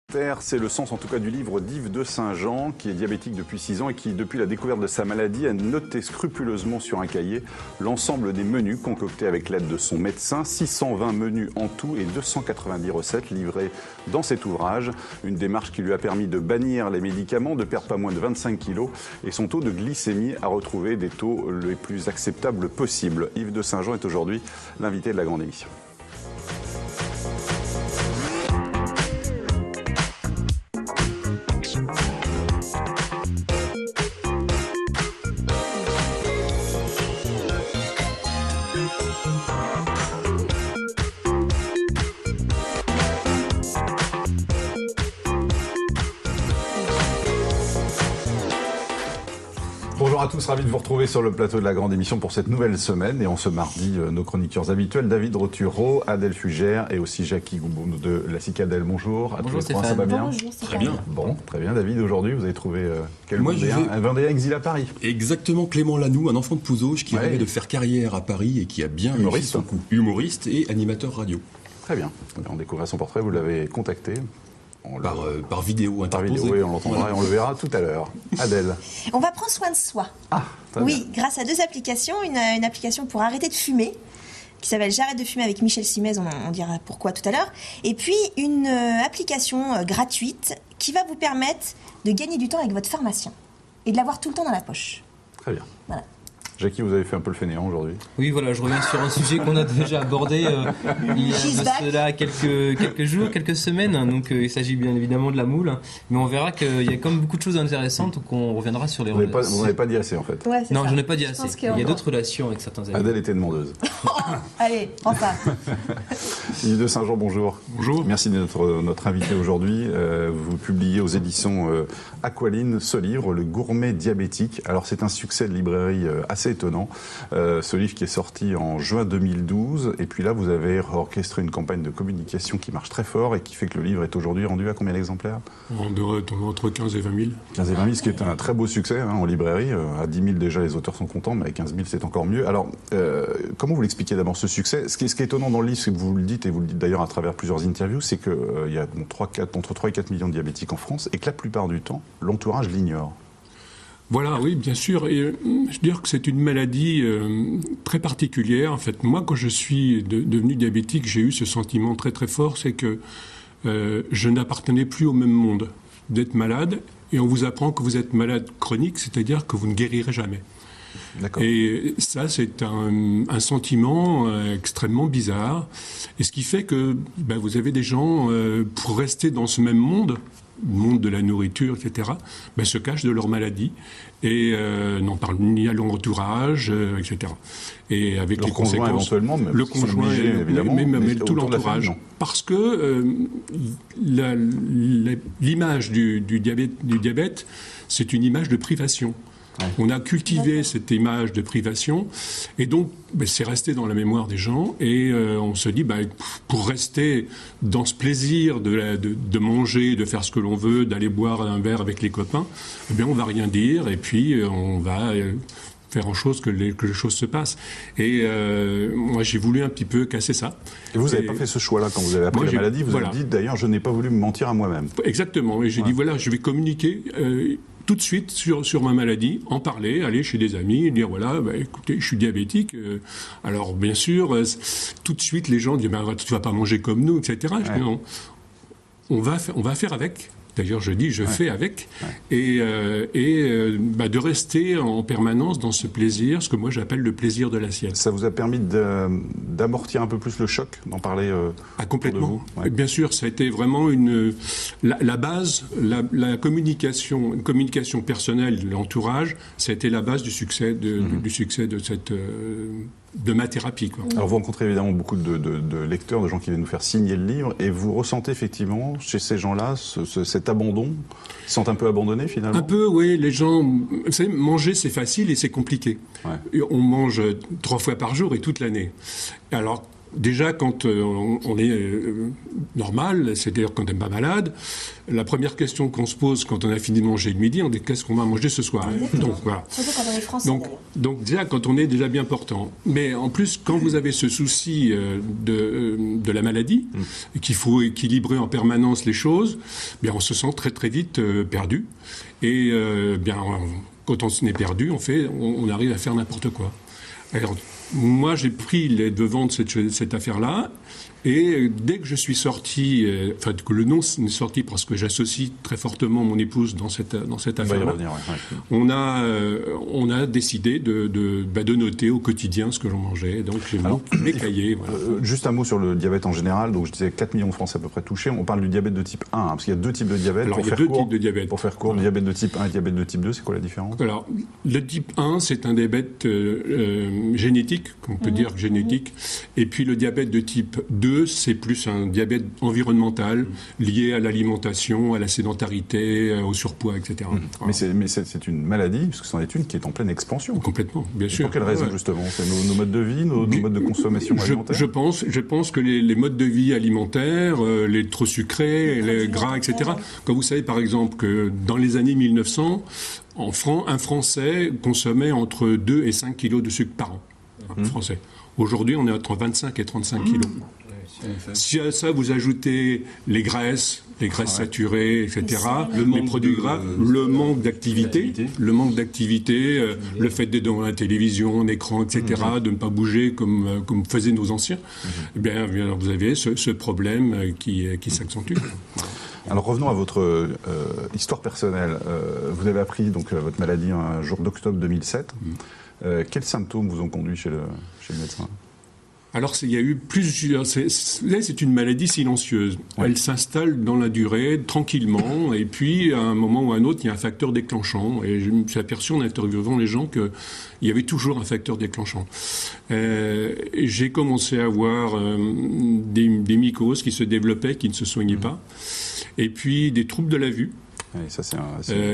C'est le sens en tout cas du livre d'Yves de Saint-Jean qui est diabétique depuis 6 ans et qui depuis la découverte de sa maladie a noté scrupuleusement sur un cahier l'ensemble des menus concoctés avec l'aide de son médecin, 620 menus en tout et 290 recettes livrées dans cet ouvrage, une démarche qui lui a permis de bannir les médicaments, de perdre pas moins de 25 kilos et son taux de glycémie a retrouvé des taux les plus acceptables possibles. Yves de Saint-Jean est aujourd'hui l'invité de la grande émission. Bonjour à tous, ravi de vous retrouver sur le plateau de la grande émission pour cette nouvelle semaine. Et en ce mardi, nos chroniqueurs habituels, David Roturo, Adèle Fugère et aussi Jackie Goumboun de la Cicadelle. Bonjour. Bonjour Stéphane. Ça va bien? Bonjour, très bien. Bon, très bien. David, aujourd'hui, vous avez trouvé quel Vendéen? Un Vendéen exilé à Paris. Exactement, Clément Lanoux, un enfant de Pouzauges qui rêvait de faire carrière à Paris et qui a bien réussi son coup. Humoriste et animateur radio. Très bien. On découvre son portrait, vous l'avez contacté. Par vidéo interposée. Par vidéo, oui, on l'entendra et on le verra tout à l'heure. Adèle. On va prendre soin de soi. Ah, très oui, bien. Grâce à deux applications. Une application pour arrêter de fumer, qui s'appelle J'arrête de fumer avec Michel Simez, on dira pourquoi tout à l'heure. Et puis une application gratuite qui va vous permettre de gagner du temps avec votre pharmacien et de l'avoir tout le temps dans la poche. Très bien. Voilà. Jackie, vous avez fait un peu le fainéant aujourd'hui. Oui, voilà, je reviens sur un sujet qu'on a déjà abordé il y a de cela quelques jours, quelques semaines. Donc il s'agit bien évidemment de la moule. Mais on verra qu'il y a comme beaucoup de choses intéressantes, donc on reviendra sur les relations. Vous n'en avez pas dit assez en fait. Ouais, non, ça. j'en ai pas dit assez. Il y a d'autres relations avec certains amis. Adèle était demandeuse. Allez, prends ça. Yves de Saint-Jean, bonjour. Bonjour. Merci d'être notre invité aujourd'hui. Vous publiez aux éditions Aqualine ce livre, Le Gourmet Diabétique. Alors c'est un succès de librairie assez étonnant. Ce livre qui est sorti en juin 2012. Et puis là, vous avez orchestré une campagne de communication qui marche très fort et qui fait que le livre est aujourd'hui rendu à combien d'exemplaires? Entre 15 et 20 000. 15 et 20 000, ce qui est un très beau succès en librairie. À 10 000 déjà, les auteurs sont contents, mais à 15 000, c'est encore mieux. Alors, comment vous l'expliquez d'abord ce succès? Ce qui est étonnant dans le livre, c'est que vous le dites, et vous le dites d'ailleurs à travers plusieurs interviews, c'est qu'il y a entre 3 et 4 millions de diabétiques en France et que la plupart du temps, l'entourage l'ignore. Voilà, oui, bien sûr. Et je veux dire que c'est une maladie très particulière. En fait, moi, quand je suis devenu diabétique, j'ai eu ce sentiment très très fort, c'est que je n'appartenais plus au même monde. Vous êtes malade et on vous apprend que vous êtes malade chronique, c'est-à-dire que vous ne guérirez jamais. D'accord. Et ça, c'est un sentiment extrêmement bizarre. Et ce qui fait que vous avez des gens, pour rester dans ce même monde, le monde de la nourriture, etc., se cachent de leur maladie et n'en parlent ni à leur entourage, etc. Et avec leur les conjoint conséquences, éventuellement, le conjoint, évidemment, mais tout autour de la l'entourage, famille, non. parce que l'image du diabète, c'est une image de privation. Ouais. On a cultivé cette image de privation et donc c'est resté dans la mémoire des gens et on se dit pour rester dans ce plaisir de manger, de faire ce que l'on veut, d'aller boire un verre avec les copains, on va rien dire et puis on va faire en chose que les choses se passent. Et moi, j'ai voulu un petit peu casser ça. Et vous n'avez pas fait ce choix-là quand vous avez appris la maladie. Vous avez dit, d'ailleurs, je n'ai pas voulu me mentir à moi-même. Exactement. Et j'ai dit, voilà, je vais communiquer tout de suite sur ma maladie, en parler, aller chez des amis, dire, voilà, écoutez, je suis diabétique. Alors, bien sûr, tout de suite, les gens disent, tu vas pas manger comme nous, etc. Je dis, non, on va faire avec. D'ailleurs, je dis, je fais avec, et de rester en permanence dans ce plaisir, ce que moi j'appelle le plaisir de l'assiette. Ça vous a permis d'amortir un peu plus le choc, d'en parler complètement. De vous. Bien sûr, ça a été vraiment la base, la communication, une communication personnelle de l'entourage, ça a été la base du succès du succès de cette de ma thérapie, quoi. Alors vous rencontrez évidemment beaucoup de lecteurs, de gens qui viennent nous faire signer le livre, et vous ressentez effectivement chez ces gens-là cet abandon? Ils sont un peu abandonnés finalement? Un peu, oui. Les gens, vous savez, manger c'est facile et c'est compliqué. Ouais. On mange 3 fois par jour et toute l'année. Alors Déjà, quand on est normal, c'est-à-dire quand on n'est pas malade, la première question qu'on se pose quand on a fini de manger le midi, on dit qu'est-ce qu'on va manger ce soir. Donc, voilà. Surtout quand on est français. Donc déjà, quand on est déjà bien portant. Mais en plus, quand vous avez ce souci de la maladie, qu'il faut équilibrer en permanence les choses, bien, on se sent très très vite perdu. Et bien, quand on s'en est perdu, on arrive à faire n'importe quoi. Alors, moi, j'ai pris les devants de cette affaire-là, et dès que je suis sorti, que le nom est sorti parce que j'associe très fortement mon épouse dans cette affaire-là, on a décidé de noter au quotidien ce que j'en mangeais. Donc, j'ai mis mes cahiers. Voilà. Juste un mot sur le diabète en général. Donc, je disais 4 millions de Français à peu près touchés. On parle du diabète de type 1, parce qu'il y a 2 types de diabète. Alors, il y a 2 types de diabète. Pour faire court, le diabète de type 1 et le diabète de type 2, c'est quoi la différence? Alors, le type 1, c'est un diabète génétique, qu'on peut dire génétique. Et puis, le diabète de type 2, c'est plus un diabète environnemental lié à l'alimentation, à la sédentarité, au surpoids, etc. Mais c'est une maladie, parce que c'en est une qui est en pleine expansion. Complètement, bien sûr. Pour quelle raison, justement? C'est nos modes de vie, nos modes de consommation alimentaire? Je pense que les modes de vie alimentaires, les trop sucrés, les gras, etc. Quand vous savez, par exemple, que dans les années 1900, un Français consommait entre 2 et 5 kilos de sucre par an. Français. Aujourd'hui, on est entre 25 et 35 kilos. Si à ça vous ajoutez les graisses saturées, etc., les produits gras, le manque d'activité, le fait d'être devant la télévision, un écran, etc., de ne pas bouger comme faisaient nos anciens, eh bien, vous avez ce problème qui s'accentue. Alors revenons à votre histoire personnelle. Vous avez appris donc votre maladie un jour d'octobre 2007. Quels symptômes vous ont conduit chez le médecin? Alors, il y a eu plusieurs... C'est une maladie silencieuse. Ouais. Elle s'installe dans la durée, tranquillement, et puis, à un moment ou à un autre, il y a un facteur déclenchant. Et je me suis aperçu, en interviewant les gens, qu'il y avait toujours un facteur déclenchant. J'ai commencé à avoir des mycoses qui se développaient, qui ne se soignaient pas. Et puis, des troubles de la vue,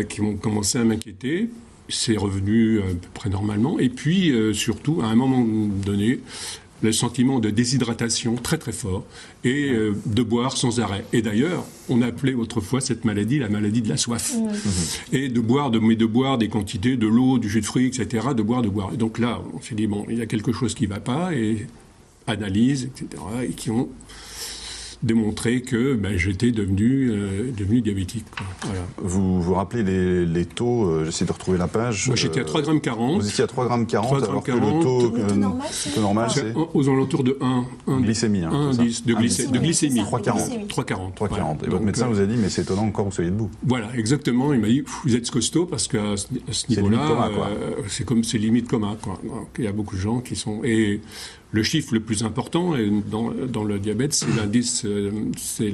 qui ont commencé à m'inquiéter. C'est revenu à peu près normalement. Et puis, surtout, à un moment donné, le sentiment de déshydratation très très fort et de boire sans arrêt. Et d'ailleurs, on appelait autrefois cette maladie la maladie de la soif. Et de boire des quantités de l'eau, du jus de fruits, etc., de boire. Et donc là, on s'est dit, bon, il y a quelque chose qui ne va pas, et analyse, etc., et qui ont démontrer que j'étais devenu diabétique. Voilà. Vous vous rappelez les taux, j'essaie de retrouver la page. Moi, j'étais à 3,40 g. Vous étiez à 3,40 g, alors que le taux normal, c'est aux alentours de 1. Glycémie. 1,10 de glycémie. 3,40. 3,40. Et votre médecin vous a dit, mais c'est étonnant encore que vous soyez debout. Voilà, exactement. Il m'a dit, vous êtes costaud, parce qu'à ce niveau-là, c'est limite coma. Donc, il y a beaucoup de gens qui sont... Et le chiffre le plus important dans le diabète, c'est l'indice, c'est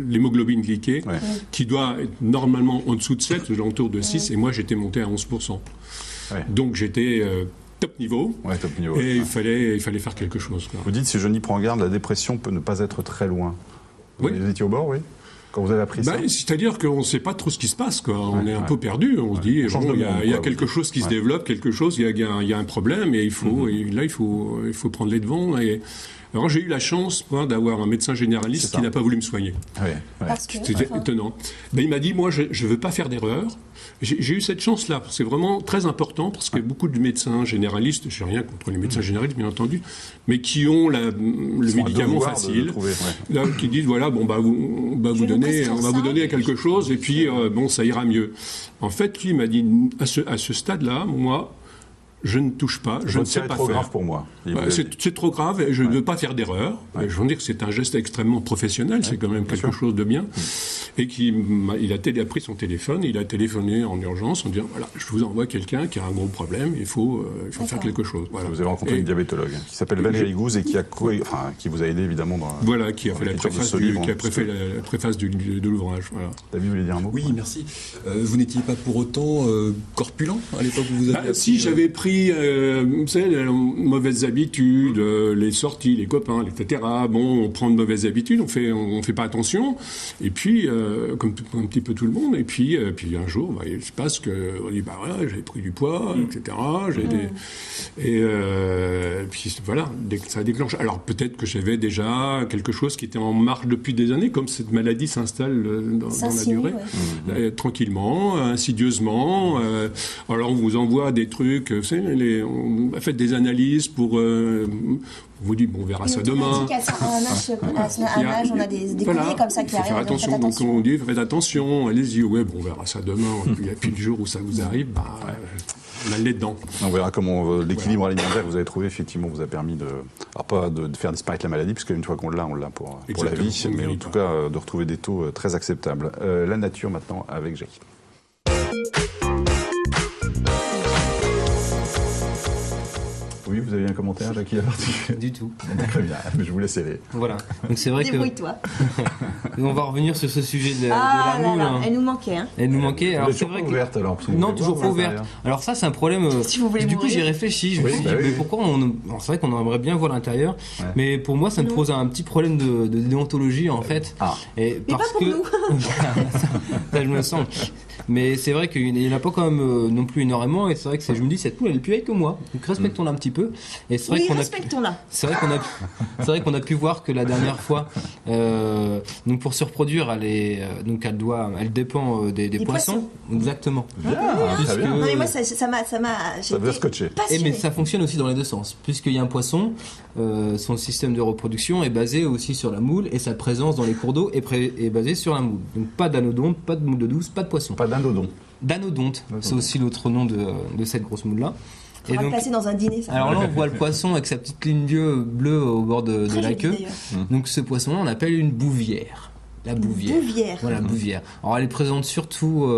l'hémoglobine glyquée, qui doit être normalement en dessous de 7, aux alentours de 6, et moi j'étais monté à 11%. Donc j'étais top niveau, et il fallait faire quelque chose. Quoi. Vous dites, si je n'y prends garde, la dépression peut ne pas être très loin. Vous étiez au bord, oui? Quand vous avez appris ça? C'est-à-dire qu'on ne sait pas trop ce qui se passe, quoi. On est un peu perdu. On se dit, il y a quelque chose qui se développe, il y a un problème, et il faut prendre les devants. Alors j'ai eu la chance d'avoir un médecin généraliste qui n'a pas voulu me soigner. C'était étonnant. Il m'a dit, moi, je ne veux pas faire d'erreur. J'ai eu cette chance-là. C'est vraiment très important parce que beaucoup de médecins généralistes, je n'ai rien contre les médecins généralistes, bien entendu, mais qui ont le médicament facile, qui disent, voilà, on va vous donner quelque chose et puis, ça ira mieux. En fait, lui, il m'a dit, à ce stade-là, moi, je ne touche pas, je ne sais pas faire. C'est trop grave pour moi. C'est trop grave et je ne veux pas faire d'erreur. Je veux dire que c'est un geste extrêmement professionnel, c'est quand même quelque chose de bien. Et il a pris son téléphone, il a téléphoné en urgence en disant, voilà, je vous envoie quelqu'un qui a un gros problème, il faut faire quelque chose. Voilà. Vous avez rencontré une diabétologue qui s'appelle Valérie Gouze et qui vous a aidé évidemment dans Voilà, qui a fait la préface de l'ouvrage. Voilà. David, vous voulez dire un mot? Oui, merci. Vous n'étiez pas pour autant corpulent à l'époque où vous avez Si, j'avais pris appris, vous savez, les mauvaises habitudes, les sorties, les copains, etc. Bon, on prend de mauvaises habitudes, on fait pas attention, et puis, comme un petit peu tout le monde, et puis un jour, il se passe que, on dit, voilà, j'avais pris du poids, etc. Et puis voilà, ça déclenche. Alors peut-être que j'avais déjà quelque chose qui était en marche depuis des années, comme cette maladie s'installe dans la durée, tranquillement, insidieusement. Alors on vous envoie des trucs, vous savez, faites des analyses pour... on vous dit, bon, on verra ça demain. À un âge, on a des courriers comme ça qui arrivent. Faire attention, donc on dit, faites attention, allez-y, ouais, bon, on verra ça demain. Et puis le jour où ça vous arrive, on a le nez dedans. On verra comment l'équilibre alimentaire que vous avez trouvé, effectivement, vous a permis alors pas de faire disparaître la maladie, puisqu'une fois qu'on l'a, on l'a pour la vie, mais en tout cas de retrouver des taux très acceptables. La nature maintenant avec Jackie. Oui, vous avez un commentaire, Jackie, à partir Du tout. Très bien, mais je vous laisse aller. Voilà. Donc c'est vrai que... Débrouille-toi. On va revenir sur ce sujet de la moule. Elle nous manquait. Elle nous manquait. Alors c'est vrai ouverte alors. Non, toujours pas ouverte. Alors ça, c'est un problème. Si vous voulez du coup, mourir. j'ai réfléchi. Je me suis dit, mais pourquoi c'est vrai qu'on aimerait bien voir l'intérieur, mais pour moi, ça me pose un petit problème de déontologie en fait. Et parce pas pour nous. Ça, je me sens. Mais c'est vrai qu'il n'y en a pas quand même non plus énormément, et c'est vrai que je me dis, cette poule, elle est plus vieille que moi. Donc respectons-la un petit peu. Et c'est vrai respectons-la. C'est vrai qu'on a pu voir que la dernière fois, donc pour se reproduire, elle dépend des poissons. Exactement. Très bien. Non mais moi ça m'a scotché. Mais ça fonctionne aussi dans les deux sens. Puisqu'il y a un poisson, son système de reproduction est basé aussi sur la moule, et sa présence dans les cours d'eau est basée sur la moule. Donc pas d'anodonte, pas de moule d'eau douce, pas de poisson. Pas d'anodonte. D'anodonte, c'est aussi l'autre nom de cette grosse moule-là. On va le placer dans un dîner. Ça. Alors là, on voit le poisson avec sa petite ligne bleue au bord de la queue. Donc ce poisson-là, on appelle une bouvière. La bouvière. Voilà, bouvière. Alors elle est présente surtout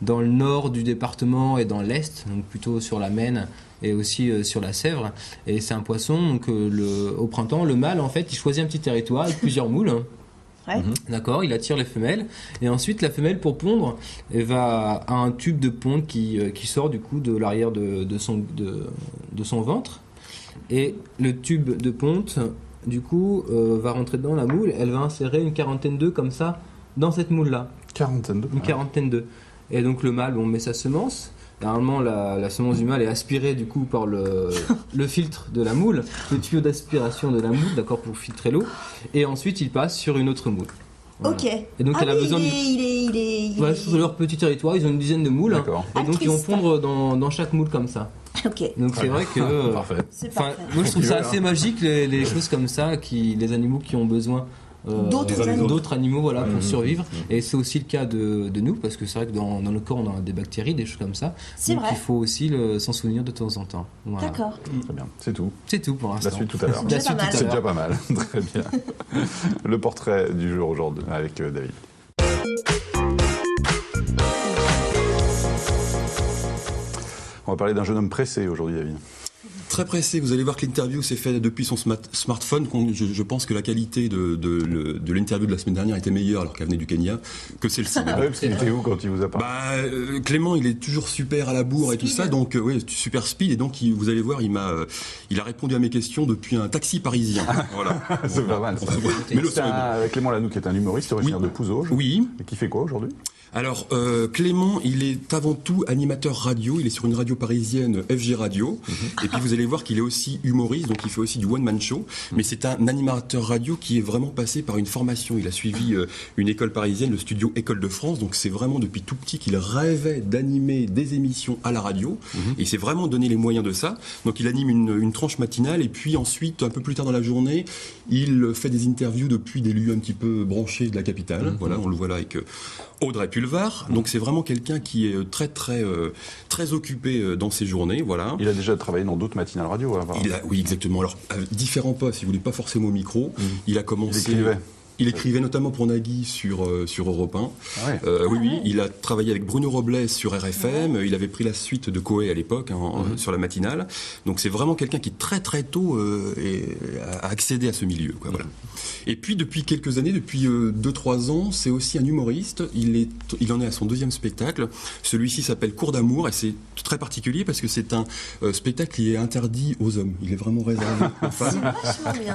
dans le nord du département et dans l'est, donc plutôt sur la Maine et aussi sur la Sèvre. Et c'est un poisson, donc au printemps, le mâle, en fait, il choisit un petit territoire avec plusieurs moules. Ouais. D'accord, il attire les femelles, et ensuite la femelle, pour pondre, elle va à un tube de ponte qui sort du coup de l'arrière de son ventre, et le tube de ponte du coup va rentrer dans la moule. Elle va insérer une quarantaine d'œufs comme ça dans cette moule là. Une quarantaine d'œufs. Et donc le mâle, on met sa semence. Normalement, la semence du mâle est aspirée du coup par le filtre de la moule, le tuyau d'aspiration de la moule, d'accord, pour filtrer l'eau, et ensuite il passe sur une autre moule. Voilà. Ok. Et donc elle a besoin sur leur petit territoire, ils ont une dizaine de moules, et donc ils vont pondre dans chaque moule comme ça. Ok. Donc c'est vrai que parfait. Moi je trouve ça assez magique, les choses comme ça, les animaux qui ont besoin d'autres animaux pour survivre. Et c'est aussi le cas de nous, parce que c'est vrai que dans le corps on a des bactéries, des choses comme ça. C'est donc vrai. il faut aussi s'en souvenir de temps en temps. Voilà. D'accord. Très bien, c'est tout. C'est tout pour l'instant. La suite tout à l'heure. C'est déjà pas mal. Très bien. Le portrait du jour aujourd'hui avec David. On va parler d'un jeune homme pressé aujourd'hui, David. Très pressé, vous allez voir que l'interview s'est faite depuis son smartphone. Je pense que la qualité de l'interview de la semaine dernière était meilleure alors qu'elle venait du Kenya que celle-ci. Parce qu'il était où quand il vous a parlé? Clément, il est toujours super à la bourre et tout ça, donc super speed, et donc vous allez voir, il a répondu à mes questions depuis un taxi parisien. Voilà. C'est pas mal. Ça. Mais Clément Lanoux, qui est un humoriste originaire de Pouzauges. Oui. Et qui fait quoi aujourd'hui? Alors, Clément, il est avant tout animateur radio. Il est sur une radio parisienne, FG Radio. Et puis, vous allez voir qu'il est aussi humoriste, donc il fait aussi du one-man show. Mais c'est un animateur radio qui est vraiment passé par une formation. Il a suivi une école parisienne, le studio École de France. Donc, c'est vraiment depuis tout petit qu'il rêvait d'animer des émissions à la radio. Et il s'est vraiment donné les moyens de ça. Donc, il anime une tranche matinale. Et puis, ensuite, un peu plus tard dans la journée, il fait des interviews depuis des lieux un petit peu branchés de la capitale. Voilà, on le voit là avec Audrey Pulvar. Donc c'est vraiment quelqu'un qui est très occupé dans ses journées, voilà. Il a déjà travaillé dans d'autres matinales radio. Oui, exactement. Alors différents postes, si vous voulez, pas forcément au micro. Il a commencé. Il écrivait. Il écrivait notamment pour Nagui sur Europe 1. Ah ouais. Oui, il a travaillé avec Bruno Robles sur RFM. Il avait pris la suite de Coé à l'époque, sur la matinale. Donc c'est vraiment quelqu'un qui très très tôt a accédé à ce milieu. Quoi, voilà. Et puis depuis quelques années, depuis 2-3 ans, c'est aussi un humoriste. Il en est à son 2e spectacle. Celui-ci s'appelle Cours d'amour et c'est très particulier parce que c'est un spectacle qui est interdit aux hommes. Il est vraiment réservé aux femmes.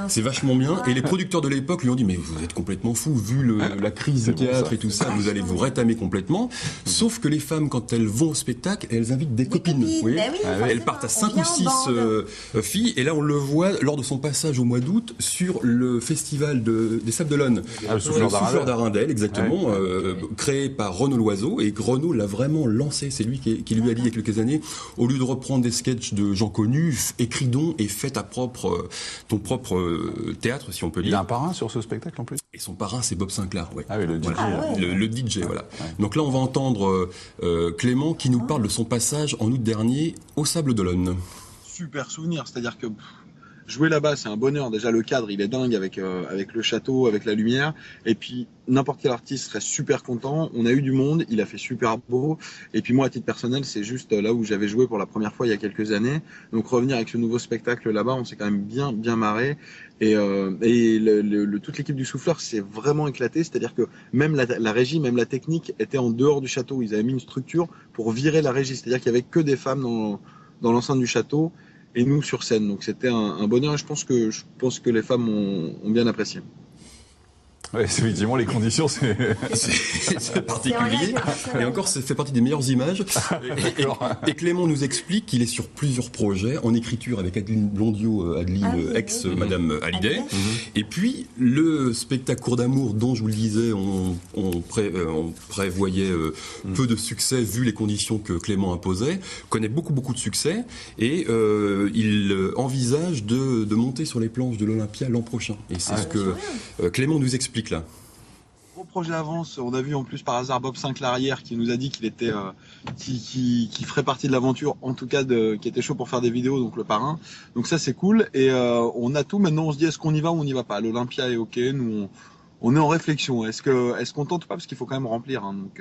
C'est vachement bien. Et les producteurs de l'époque lui ont dit mais vous êtes complètement fou vu la crise du théâtre et tout ça, vous allez vous rétamer complètement. Sauf que les femmes, quand elles vont au spectacle, elles invitent des copines. Oui. Bah oui, Elles partent à 5 ou 6 filles. Et là, on le voit lors de son passage au mois d'août sur le festival des Sables d'Olonne. Le Souffleur d'Arundel, exactement, créé par Renaud Loiseau. Et Renaud l'a vraiment lancé. C'est lui qui lui a dit il y a quelques années, au lieu de reprendre des sketchs de gens connus, écris donc et fais ton propre théâtre, si on peut dire. Il a un parrain sur ce spectacle en plus. Et son parrain, c'est Bob Sinclair. Ouais. Ah oui, le DJ. Voilà. Le DJ, voilà. Donc là, on va entendre Clément qui nous parle de son passage en août dernier au Sables d'Olonne. Super souvenir, c'est-à-dire que jouer là-bas, c'est un bonheur. Déjà, le cadre, il est dingue avec le château, avec la lumière. Et puis, n'importe quel artiste serait super content. On a eu du monde, il a fait super beau. Et puis moi, à titre personnel, c'est juste là où j'avais joué pour la première fois il y a quelques années. Donc revenir avec ce nouveau spectacle là-bas, on s'est quand même bien marré. Et toute l'équipe du Souffleur s'est vraiment éclatée. C'est-à-dire que même la régie, même la technique était en dehors du château. Ils avaient mis une structure pour virer la régie. C'est-à-dire qu'il y avait que des femmes dans l'enceinte du château. Et nous sur scène, donc c'était un bonheur. Je pense que les femmes ont bien apprécié. Ouais, effectivement, les conditions, c'est particulier. Et encore, ça fait partie des meilleures images. Et Clément nous explique qu'il est sur plusieurs projets, en écriture avec Adeline Blondiot, ex-Madame Hallyday. Et puis, le spectacle Cours d'amour, dont je vous le disais, on prévoyait peu de succès vu les conditions que Clément imposait, connaît beaucoup de succès, et il envisage de monter sur les planches de l'Olympia l'an prochain. Et c'est ce que Clément nous explique là. Gros projet avance. On a vu en plus par hasard Bob Sinclair hier qui nous a dit qu'il était qui ferait partie de l'aventure, en tout cas qui était chaud pour faire des vidéos, donc le parrain. Donc ça c'est cool. Et on a tout. Maintenant on se dit est-ce qu'on y va ou on n'y va pas. L'Olympia est ok. Nous on est en réflexion. Est-ce qu'on tente ou pas, parce qu'il faut quand même remplir. Hein, donc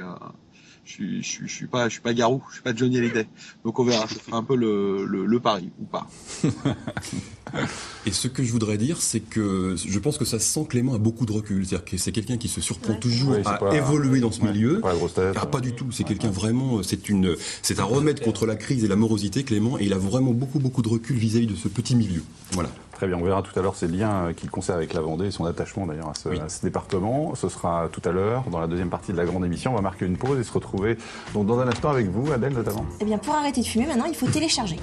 je suis pas Garou, je suis pas Johnny Hallyday. Donc on verra. Ça fera un peu le pari ou pas. Et ce que je voudrais dire, c'est que je pense que ça sent Clément a beaucoup de recul. C'est-à-dire que c'est quelqu'un qui se surprend toujours à évoluer dans ce milieu. Pas du tout. C'est quelqu'un vraiment. C'est un remède contre la crise et la morosité, Clément. Et il a vraiment beaucoup de recul vis-à-vis de ce petit milieu. Voilà. Très bien, on verra tout à l'heure ces liens qu'il conserve avec la Vendée et son attachement d'ailleurs à ce département. Ce sera tout à l'heure, dans la deuxième partie de la grande émission. On va marquer une pause et se retrouver donc dans un instant avec vous, Adèle notamment. Eh bien, pour arrêter de fumer, maintenant, il faut télécharger.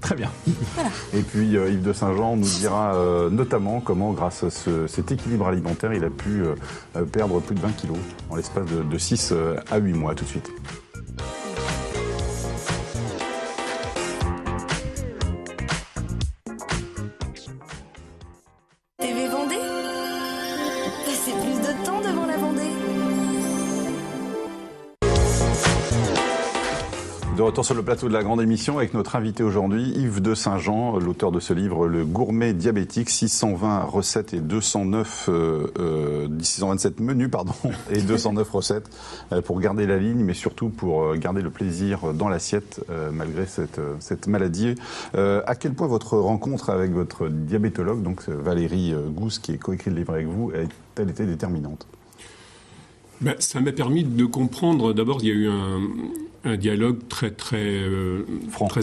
Très bien. Voilà. Et puis Yves de Saint-Jean nous dira notamment comment, grâce à cet équilibre alimentaire, il a pu perdre plus de 20 kilos en l'espace de 6 à 8 mois. Tout de suite. TV Vendée. Passez plus de temps devant la Vendée. De retour sur le plateau de la grande émission avec notre invité aujourd'hui, Yves de Saint-Jean, l'auteur de ce livre, Le Gourmet Diabétique, 620 recettes et 627 menus, et 209 recettes pour garder la ligne, mais surtout pour garder le plaisir dans l'assiette malgré cette maladie. À quel point votre rencontre avec votre diabétologue, donc Valérie Gousse, qui est coécrit le livre avec vous, a-t-elle été déterminante ? Ça m'a permis de comprendre. D'abord, il y a eu un dialogue très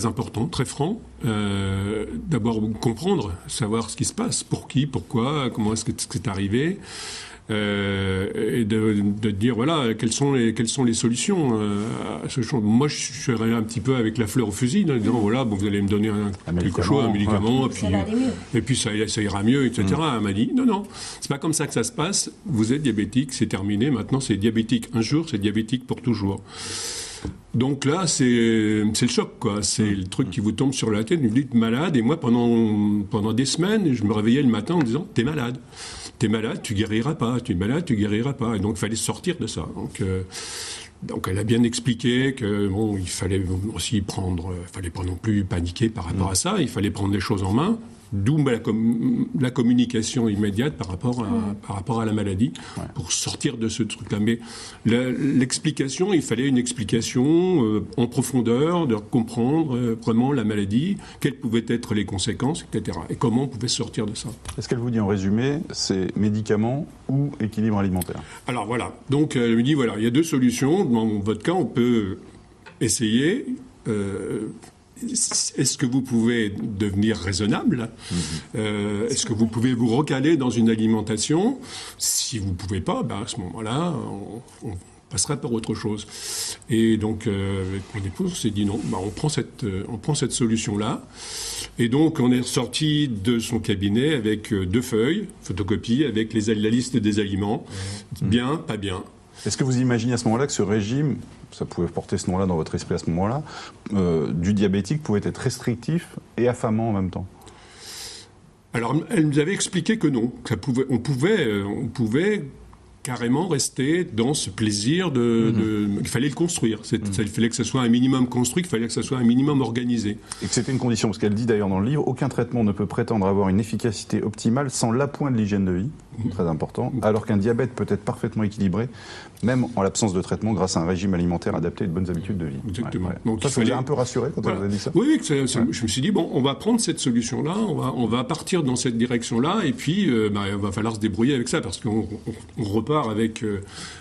important, très franc. D'abord comprendre, savoir ce qui se passe, pour qui, pourquoi, comment est-ce que c'est arrivé, et de dire voilà quelles sont les solutions à ce champ. Moi, je suis allé un petit peu avec la fleur au fusil, en disant voilà, bon, vous allez me donner quelque chose, un médicament, et puis ça ira mieux, etc. Elle m'a dit non, c'est pas comme ça que ça se passe. Vous êtes diabétique, c'est terminé. Maintenant, c'est diabétique un jour, c'est diabétique pour toujours. Donc là, c'est le choc, quoi. C'est le truc qui vous tombe sur la tête. Vous dites malade. Et moi, pendant des semaines, je me réveillais le matin en disant t'es malade. T'es malade, tu guériras pas. Tu es malade, tu guériras pas. Et donc, il fallait sortir de ça. Donc, elle a bien expliqué que il fallait aussi fallait pas non plus paniquer par rapport à ça. Il fallait prendre les choses en main. D'où la communication immédiate par rapport à la maladie, pour sortir de ce truc-là. Mais l'explication, il fallait une explication en profondeur, de comprendre vraiment la maladie, quelles pouvaient être les conséquences, etc. Et comment on pouvait sortir de ça. Est-ce qu'elle vous dit en résumé, c'est médicaments ou équilibre alimentaire? Alors voilà, donc elle me dit, voilà, il y a 2 solutions. Dans votre cas, on peut essayer... Est-ce que vous pouvez devenir raisonnable? Est-ce que vous pouvez vous recaler dans une alimentation? Si vous ne pouvez pas, à ce moment-là, on passera par autre chose. Et donc, avec mon épouse, on s'est dit non, on prend cette solution-là. Et donc, on est sorti de son cabinet avec 2 feuilles, photocopies, avec la liste des aliments. Bien, pas bien. Est-ce que vous imaginez à ce moment-là que ce régime, ça pouvait porter ce nom-là dans votre esprit à ce moment-là, du diabétique pouvait être restrictif et affamant en même temps? Alors, elle nous avait expliqué que non, on pouvait carrément rester dans ce plaisir il fallait le construire. Il fallait que ce soit un minimum construit, qu'il fallait que ce soit un minimum organisé. Et que c'était une condition, parce qu'elle dit d'ailleurs dans le livre, aucun traitement ne peut prétendre avoir une efficacité optimale sans l'appoint de l'hygiène de vie, très important, alors qu'un diabète peut être parfaitement équilibré, même en l'absence de traitement, grâce à un régime alimentaire adapté et de bonnes habitudes de vie. Exactement. Donc ça vous a un peu rassuré quand elle vous a dit ça? Oui, je me suis dit, on va prendre cette solution-là, on va partir dans cette direction-là, et puis il va falloir se débrouiller avec ça, parce qu'on repart avec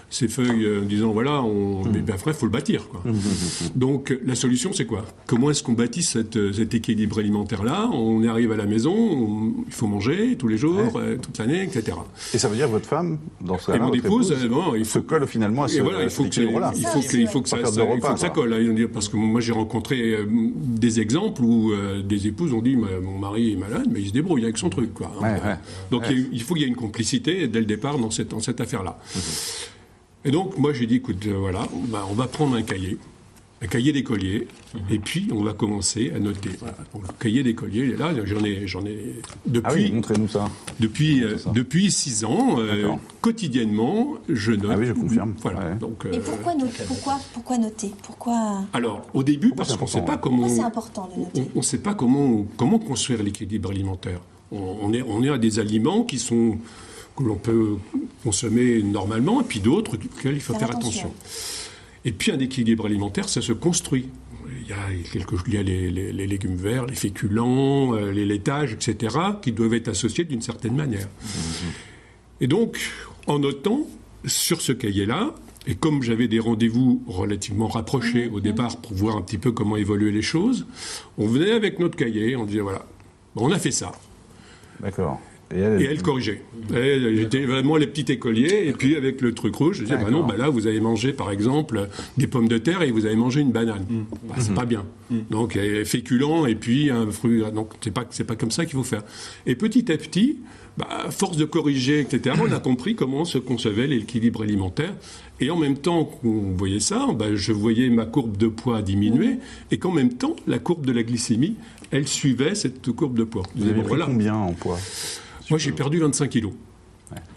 ces feuilles en disant, voilà, mais après, il faut le bâtir, quoi. Donc, la solution, c'est quoi? Comment est-ce qu'on bâtit cet équilibre alimentaire-là? On arrive à la maison, il faut manger tous les jours, toute l'année, etc. Et ça veut dire que votre femme, dans ce cas-là, mon épouse, il se colle finalement à cet équilibre-là. Il faut que ça colle. Parce que moi, j'ai rencontré des exemples où des épouses ont dit, mon mari est malade, mais il se débrouille avec son truc, quoi. Donc, il faut qu'il y ait une complicité dès le départ dans cette affaire-là. Et donc, moi, j'ai dit, écoute, voilà, on va prendre un cahier d'écolier, et puis on va commencer à noter. Voilà. Donc, le cahier d'écolier, il est là, j'en ai depuis... Ah oui, montrez-nous ça. Depuis 6 ans, quotidiennement, je note. Ah oui, je confirme. Voilà. Donc, et pourquoi noter? Alors, au début, parce qu'on ne sait pas comment... Pourquoi c'est important de noter? On ne sait pas comment construire l'équilibre alimentaire. On est à des aliments que l'on peut consommer normalement, et puis d'autres auxquels il faut faire attention. Et puis un équilibre alimentaire, ça se construit. Il y a les légumes verts, les féculents, les laitages, etc., qui doivent être associés d'une certaine manière. Et donc, en notant sur ce cahier-là, et comme j'avais des rendez-vous relativement rapprochés au départ pour voir un petit peu comment évoluer les choses, on venait avec notre cahier, on disait voilà, on a fait ça. D'accord. Et elle corrigeait. J'étais vraiment les petits écoliers, et puis avec le truc rouge, je disais, là, vous avez mangé, par exemple, des pommes de terre et vous avez mangé une banane. C'est pas bien. Donc, féculent et puis un fruit. Donc, c'est pas comme ça qu'il faut faire. Et petit à petit, à force de corriger, etc., on a compris comment se concevait l'équilibre alimentaire. Et en même temps qu'on voyait ça, je voyais ma courbe de poids diminuer, et qu'en même temps, la courbe de la glycémie, elle suivait cette courbe de poids. Vous avez pris combien en poids? Moi, j'ai perdu 25 kilos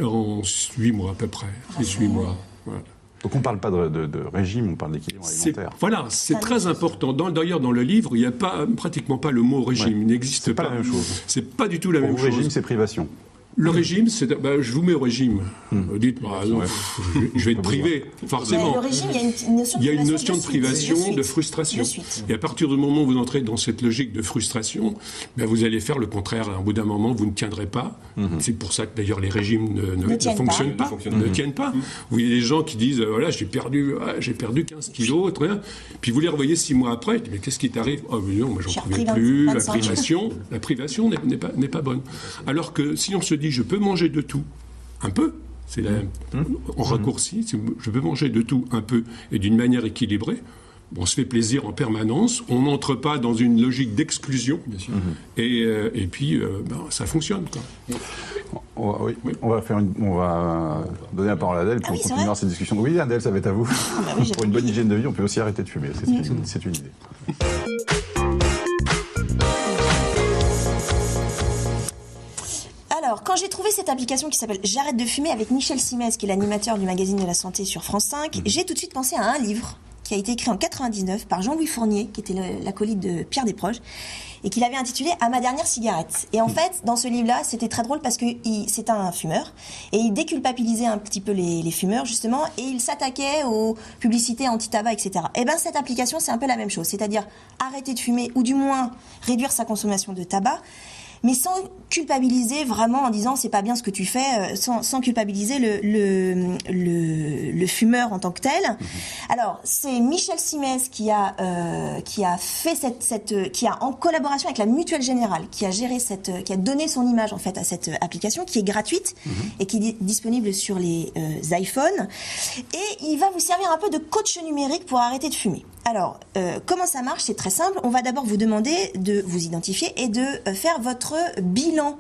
en 8 mois à peu près. 8 mois. Voilà. Donc on ne parle pas de régime, on parle d'équilibre alimentaire. Voilà, c'est très important. D'ailleurs, dans le livre, il n'y a pratiquement pas le mot régime. Il n'existe pas. C'est pas la même chose. C'est pas du tout la même chose. Le régime, c'est privation. Le régime, je vous mets au régime. Vous dites, je vais être privé, forcément. Mais le régime, il y a une notion de privation, de frustration. Et à partir du moment où vous entrez dans cette logique de frustration, vous allez faire le contraire. Au bout d'un moment, vous ne tiendrez pas. C'est pour ça que d'ailleurs les régimes ne fonctionnent pas. Ne tiennent pas. Vous voyez des gens qui disent, voilà, j'ai perdu 15 kilos, très bien. Puis vous les revoyez 6 mois après, mais qu'est-ce qui t'arrive? Oh, mais non, moi j'en pouvais plus. La privation n'est pas bonne. Alors que si on se dit, je peux manger de tout, un peu, en raccourci, je peux manger de tout, un peu, et d'une manière équilibrée, on se fait plaisir en permanence, on n'entre pas dans une logique d'exclusion, et puis ça fonctionne, quoi. Oui. On va donner la parole à Adèle, puis on continuera cette discussion. Oui, Adèle, ça va être à vous. Pour une bonne hygiène de vie, on peut aussi arrêter de fumer, c'est une idée. Alors, quand j'ai trouvé cette application qui s'appelle J'arrête de fumer avec Michel Simès, qui est l'animateur du magazine de la santé sur France 5, j'ai tout de suite pensé à un livre qui a été écrit en 99 par Jean-Louis Fournier, qui était l'acolyte de Pierre Desproges, et qu'il avait intitulé « À ma dernière cigarette ». Et en fait, dans ce livre-là, c'était très drôle parce que c'est un fumeur, et il déculpabilisait un petit peu les fumeurs, justement, et il s'attaquait aux publicités anti-tabac, etc. Et bien, cette application, c'est un peu la même chose, c'est-à-dire arrêter de fumer, ou du moins réduire sa consommation de tabac, mais sans culpabiliser vraiment en disant c'est pas bien ce que tu fais, sans culpabiliser le fumeur en tant que tel. Alors c'est Michel Simez qui a fait qui a en collaboration avec la Mutuelle Générale qui a géré qui a donné son image en fait à cette application qui est gratuite et qui est disponible sur les iPhones, et il va vous servir un peu de coach numérique pour arrêter de fumer. Alors, comment ça marche? C'est très simple. On va d'abord vous demander de vous identifier et de faire votre bilan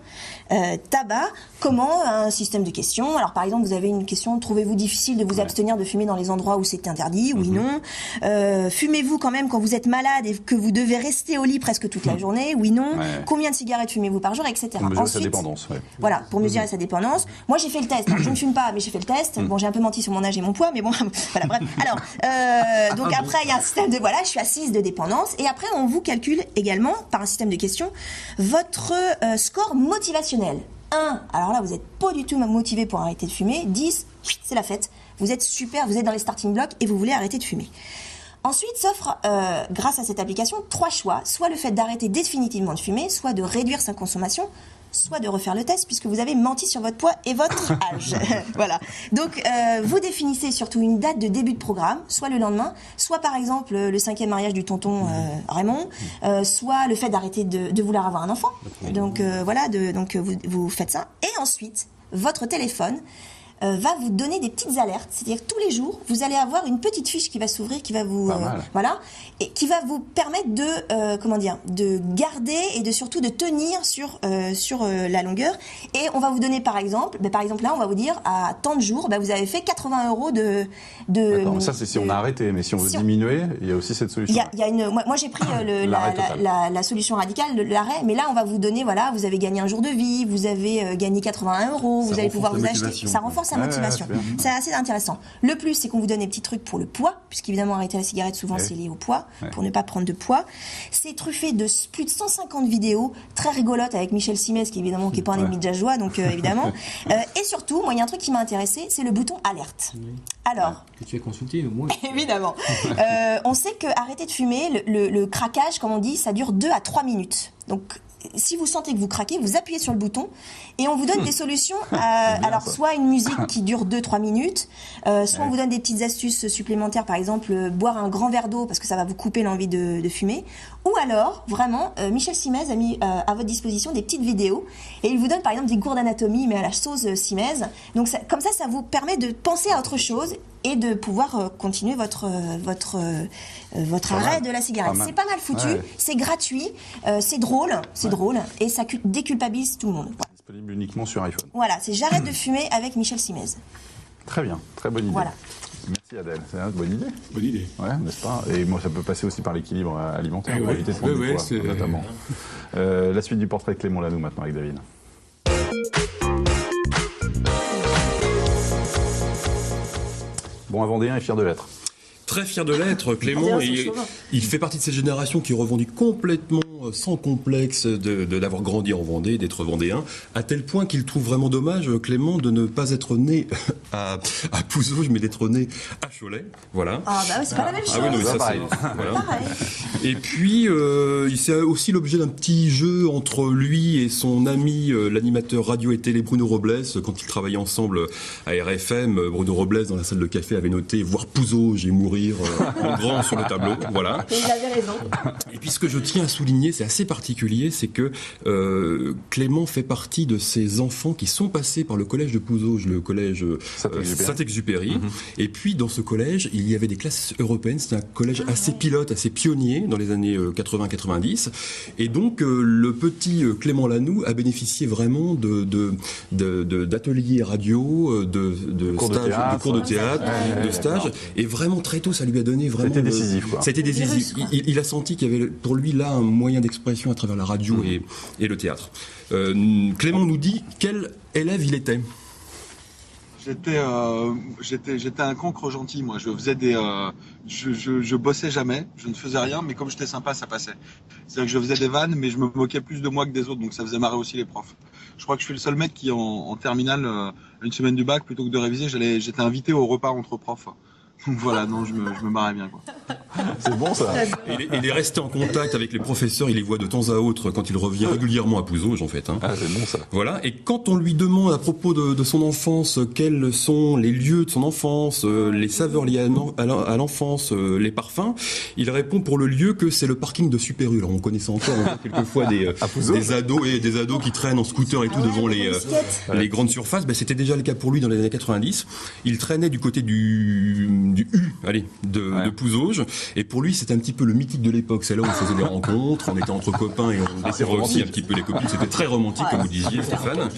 tabac. Comment? Un système de questions. Alors, par exemple, vous avez une question: trouvez-vous difficile de vous abstenir de fumer dans les endroits où c'est interdit? Oui, non. Fumez-vous quand même quand vous êtes malade et que vous devez rester au lit presque toute la journée? Oui, non. Combien de cigarettes fumez-vous par jour, etc. Pour mesurer sa dépendance. Voilà, pour mesurer sa dépendance. Moi, j'ai fait le test. Alors, je ne fume pas, mais j'ai fait le test. Bon, j'ai un peu menti sur mon âge et mon poids, mais bon, voilà, bref. Alors, donc après, il y a un système de, voilà, je suis assise de dépendance, et après, on vous calcule également, par un système de questions, votre score motivationnel. 1, alors là, vous n'êtes pas du tout motivé pour arrêter de fumer. 10, c'est la fête. Vous êtes super, vous êtes dans les starting blocks et vous voulez arrêter de fumer. Ensuite s'offre, grâce à cette application, 3 choix. Soit le fait d'arrêter définitivement de fumer, soit de réduire sa consommation, soit de refaire le test puisque vous avez menti sur votre poids et votre âge. Voilà. Donc, vous définissez surtout une date de début de programme, soit le lendemain, soit par exemple le 5e mariage du tonton Raymond, soit le fait d'arrêter de vouloir avoir un enfant. Donc, voilà, donc vous faites ça. Et ensuite, votre téléphone va vous donner des petites alertes, c'est-à-dire tous les jours, vous allez avoir une petite fiche qui va s'ouvrir, qui va vous voilà, et qui va vous permettre de garder et de surtout de tenir sur la longueur. Et on va vous donner par exemple là, on va vous dire à tant de jours, vous avez fait 80 € de. D'accord, ça c'est si on a arrêté, mais si on veut diminuer, il y a aussi cette solution. Il y a une. Moi j'ai pris la solution radicale, l'arrêt, mais là on va vous donner, voilà, vous avez gagné un jour de vie, vous avez gagné 81 €, vous allez pouvoir vous acheter. Ça renforce sa motivation. C'est assez intéressant. Le plus, c'est qu'on vous donne des petits trucs pour le poids, puisqu'évidemment, arrêter la cigarette, souvent, c'est lié au poids, pour ne pas prendre de poids. C'est truffé de plus de 150 vidéos très rigolotes avec Michel Simez, qui évidemment, qui n'est pas un ennemi de Joie, donc évidemment. Et surtout, moi, il y a un truc qui m'a intéressé, c'est le bouton alerte. Alors. Que tu as consulté, au moins. Évidemment. On sait que arrêter de fumer, le craquage, comme on dit, ça dure 2 à 3 minutes. Donc, si vous sentez que vous craquez, vous appuyez sur le bouton et on vous donne des solutions. Alors, soit une musique qui dure 2-3 minutes, soit on vous donne des petites astuces supplémentaires, par exemple, boire un grand verre d'eau parce que ça va vous couper l'envie de fumer. Ou alors, vraiment, Michel Simez a mis à votre disposition des petites vidéos et il vous donne, par exemple, des cours d'anatomie, mais à la sauce Simez. Donc, comme ça vous permet de penser à autre chose et de pouvoir continuer votre arrêt de la cigarette. C'est pas mal foutu, c'est gratuit, c'est drôle, et ça déculpabilise tout le monde. Voilà. Disponible uniquement sur iPhone. Voilà, c'est J'arrête de fumer avec Michel Simez. Très bien, très bonne idée. Voilà. Merci Adèle, c'est une bonne idée. Bonne idée. Ouais, n'est-ce pas? Et moi, ça peut passer aussi par l'équilibre alimentaire, pour éviter de prendre du poids, c'est notamment. La suite du portrait de Clément Lanoux maintenant avec David. Bon, un Vendéen est fier de l'être. Très fier de l'être, Clément. Il fait partie de cette génération qui revendique complètement, sans complexe, d'avoir grandi en Vendée, d'être vendéen, à tel point qu'il trouve vraiment dommage, Clément, de ne pas être né à Pouzauges, mais d'être né à Cholet. Voilà. Ah bah oui, c'est pas la même chose. Ah oui, non, mais ça, pareil. Voilà. Et puis, c'est aussi l'objet d'un petit jeu entre lui et son ami, l'animateur radio et télé Bruno Robles, quand ils travaillaient ensemble à RFM. Bruno Robles, dans la salle de café, avait noté « Voir Pouzauges et mourir » en grand sur le tableau, voilà. Et il avait raison. Et puis ce que je tiens à souligner, c'est assez particulier, c'est que Clément fait partie de ces enfants qui sont passés par le collège de Pouzauges, le collège Saint-Exupéry. Et puis dans ce collège, il y avait des classes européennes. C'était un collège assez pilote, assez pionnier dans les années 80-90. Et donc le petit Clément Lanoux a bénéficié vraiment d'ateliers radio, de cours de théâtre, de stages, et vraiment très tôt, ça lui a donné vraiment. C'était décisif, quoi. C'était décisif. Il a senti qu'il y avait pour lui là un moyen d'expression à travers la radio et le théâtre. Clément nous dit quel élève il était. J'étais un cancre gentil, moi. Je faisais je bossais jamais, je ne faisais rien, mais comme j'étais sympa, ça passait. C'est-à-dire que je faisais des vannes, mais je me moquais plus de moi que des autres, donc ça faisait marrer aussi les profs. Je crois que je suis le seul mec qui, en terminale, une semaine du bac, plutôt que de réviser, j'étais invité au repas entre profs. Donc voilà, non, je me marrais bien, quoi. C'est bon, ça. Il est resté en contact avec les professeurs, il les voit de temps à autre quand il revient régulièrement à Pouzauges, en fait. Hein. Ah, c'est bon, ça. Voilà. Et quand on lui demande à propos de son enfance, quels sont les lieux de son enfance, les saveurs liées à l'enfance, les parfums, il répond pour le lieu que c'est le parking de Super U. Alors on connaissait encore quelquefois des ados qui traînent en scooter et tout devant les grandes surfaces. Ben, c'était déjà le cas pour lui dans les années 90. Il traînait du côté du U, de Pouzauges. Et pour lui, c'était un petit peu le mythique de l'époque. C'est là où on faisait des rencontres, on était entre copains et on découvrait aussi un petit peu les copines. C'était très romantique, comme vous disiez, Stéphane.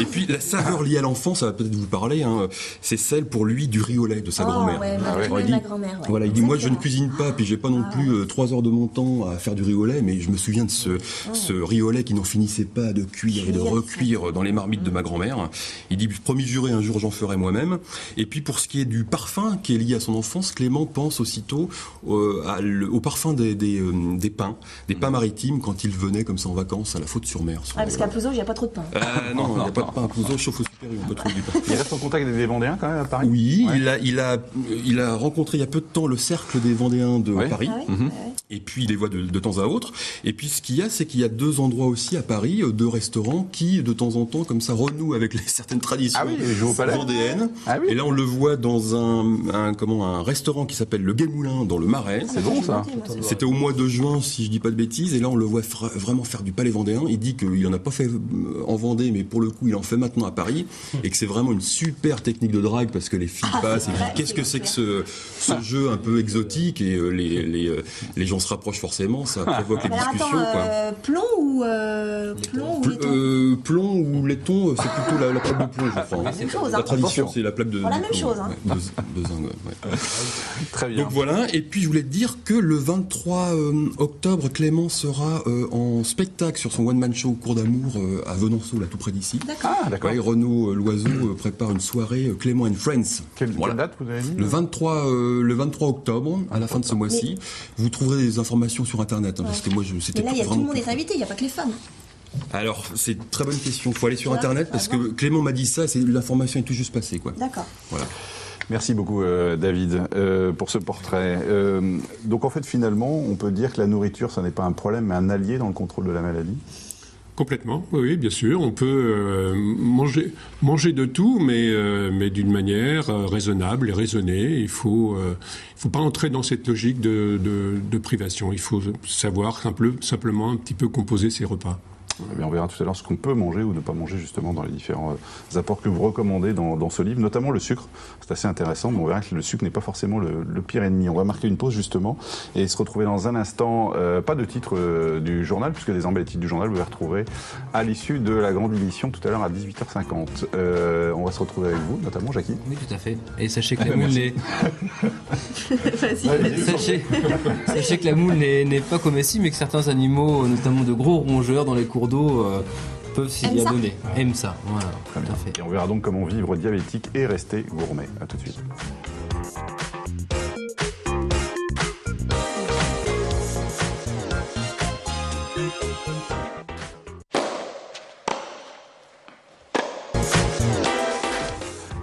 Et puis, la saveur liée à l'enfance, ça va peut-être vous parler, hein, c'est celle pour lui du riz au lait de sa grand-mère. Ma grand-mère. Ouais. Voilà, il dit, moi, je ne cuisine pas, puis j'ai pas non plus 3 heures de mon temps à faire du riz au lait, mais je me souviens de ce riz au lait qui n'en finissait pas de cuire et de recuire dans les marmites de ma grand-mère. Il dit, promis juré, un jour j'en ferai moi-même. Et puis, pour ce qui est du parfum qui est lié à son enfance, Clément pense aussitôt au parfum des pins maritimes quand il venait comme ça en vacances à la Faute-sur-Mer. Parce qu'à Pouzauges, il n'y a pas trop de pain. Non, il n'y a pas de pain à Pouzauges, sauf au Super U, on peut trouver du pain. Il reste en contact avec des Vendéens quand même à Paris. Oui, ouais. il a rencontré il y a peu de temps le cercle des Vendéens de Paris. Ah oui. Et puis il les voit de temps à autre. Et puis ce qu'il y a, c'est qu'il y a 2 endroits aussi à Paris, 2 restaurants qui de temps en temps comme ça renouent avec certaines traditions vendéennes. Ah oui. Et là on le voit dans un restaurant qui s'appelle le Gai Moulin dans le Marais. C'est bon ça. C'était au mois de juin si je dis pas de bêtises. Et là on le voit vraiment faire du palais vendéen. Il dit qu'il en a pas fait en Vendée, mais pour le coup il en fait maintenant à Paris. Et que c'est vraiment une super technique de drague parce que les filles passent et disent qu'est-ce que c'est que ce jeu un peu exotique et les gens se rapprochent forcément, ça provoque les discussions. Plomb ou laiton plomb ou laiton, c'est plutôt la plaque de plomb, je crois. La même chose, la tradition, c'est la plaque de la même chose. De zinc, ouais. Très bien. Donc voilà, et puis je voulais te dire que le 23 octobre, Clément sera en spectacle sur son one-man show Cours d'amour à Venanceau, là tout près d'ici. D'accord. Ouais, Renaud Loiseau prépare une soirée Clément and Friends. Quelle date vous avez dit le 23 octobre, à la fin de ce mois-ci. Vous trouverez des informations sur Internet. Hein, parce que moi, c'était mais là, il y a tout le monde est invité, il n'y a pas que les femmes. Alors, c'est une très bonne question. Il faut aller sur Internet parce que Clément m'a dit ça, l'information est tout juste passée, quoi. D'accord. Voilà. Merci beaucoup David pour ce portrait. Donc en fait finalement on peut dire que la nourriture ça n'est pas un problème mais un allié dans le contrôle de la maladie. Complètement, oui, bien sûr. On peut manger de tout, mais d'une manière raisonnable et raisonnée. Il faut pas entrer dans cette logique de privation. Il faut savoir simplement un petit peu composer ses repas. Eh bien, on verra tout à l'heure ce qu'on peut manger ou ne pas manger justement dans les différents apports que vous recommandez dans ce livre, notamment le sucre. C'est assez intéressant, mais on verra que le sucre n'est pas forcément le pire ennemi. On va marquer une pause justement et se retrouver dans un instant. Pas de titre du journal, puisque désormais les titres du journal vous les retrouverez à l'issue de la grande émission tout à l'heure à 18h50. On va se retrouver avec vous, notamment Jackie. Oui, tout à fait. Et sachez que la moule n'est... Sachez que la moule n'est pas comme ici, mais que certains animaux, notamment de gros rongeurs dans les cours d'eau, peuvent s'y adonner. Aiment ça, voilà. Tout à fait. Et on verra donc comment vivre diabétique et rester gourmet. À tout de suite.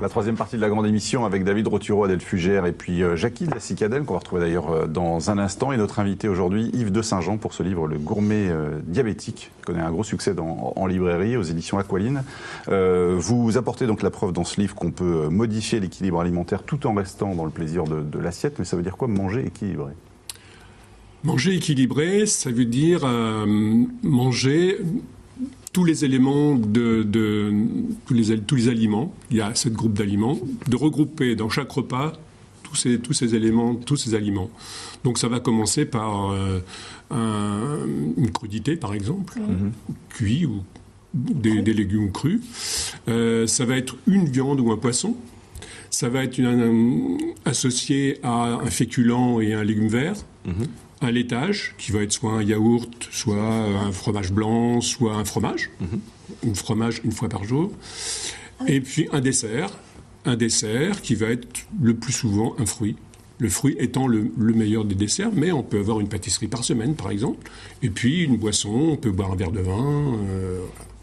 La troisième partie de la grande émission avec David Roturo, Adèle Fugère et puis Jackie de la Cicadelle, qu'on va retrouver d'ailleurs dans un instant. Et notre invité aujourd'hui, Yves de Saint-Jean, pour ce livre Le Gourmet diabétique, qui connaît un gros succès en librairie, aux éditions Aqualine. Vous apportez donc la preuve dans ce livre qu'on peut modifier l'équilibre alimentaire tout en restant dans le plaisir de l'assiette. Mais ça veut dire quoi, manger équilibré ? Manger équilibré, ça veut dire manger tous les éléments tous les aliments, il y a 7 groupes d'aliments, de regrouper dans chaque repas tous ces éléments, tous ces aliments. Donc ça va commencer par une crudité par exemple, cuit ou des légumes crus. Ça va être une viande ou un poisson. Ça va être associé à un féculent et un légume vert. Un laitage, qui va être soit un yaourt, soit un fromage blanc, soit un fromage. Un fromage une fois par jour. Et puis un dessert un dessert qui va être le plus souvent un fruit. Le fruit étant le meilleur des desserts, mais on peut avoir une pâtisserie par semaine, par exemple. Et puis une boisson, on peut boire un verre de vin.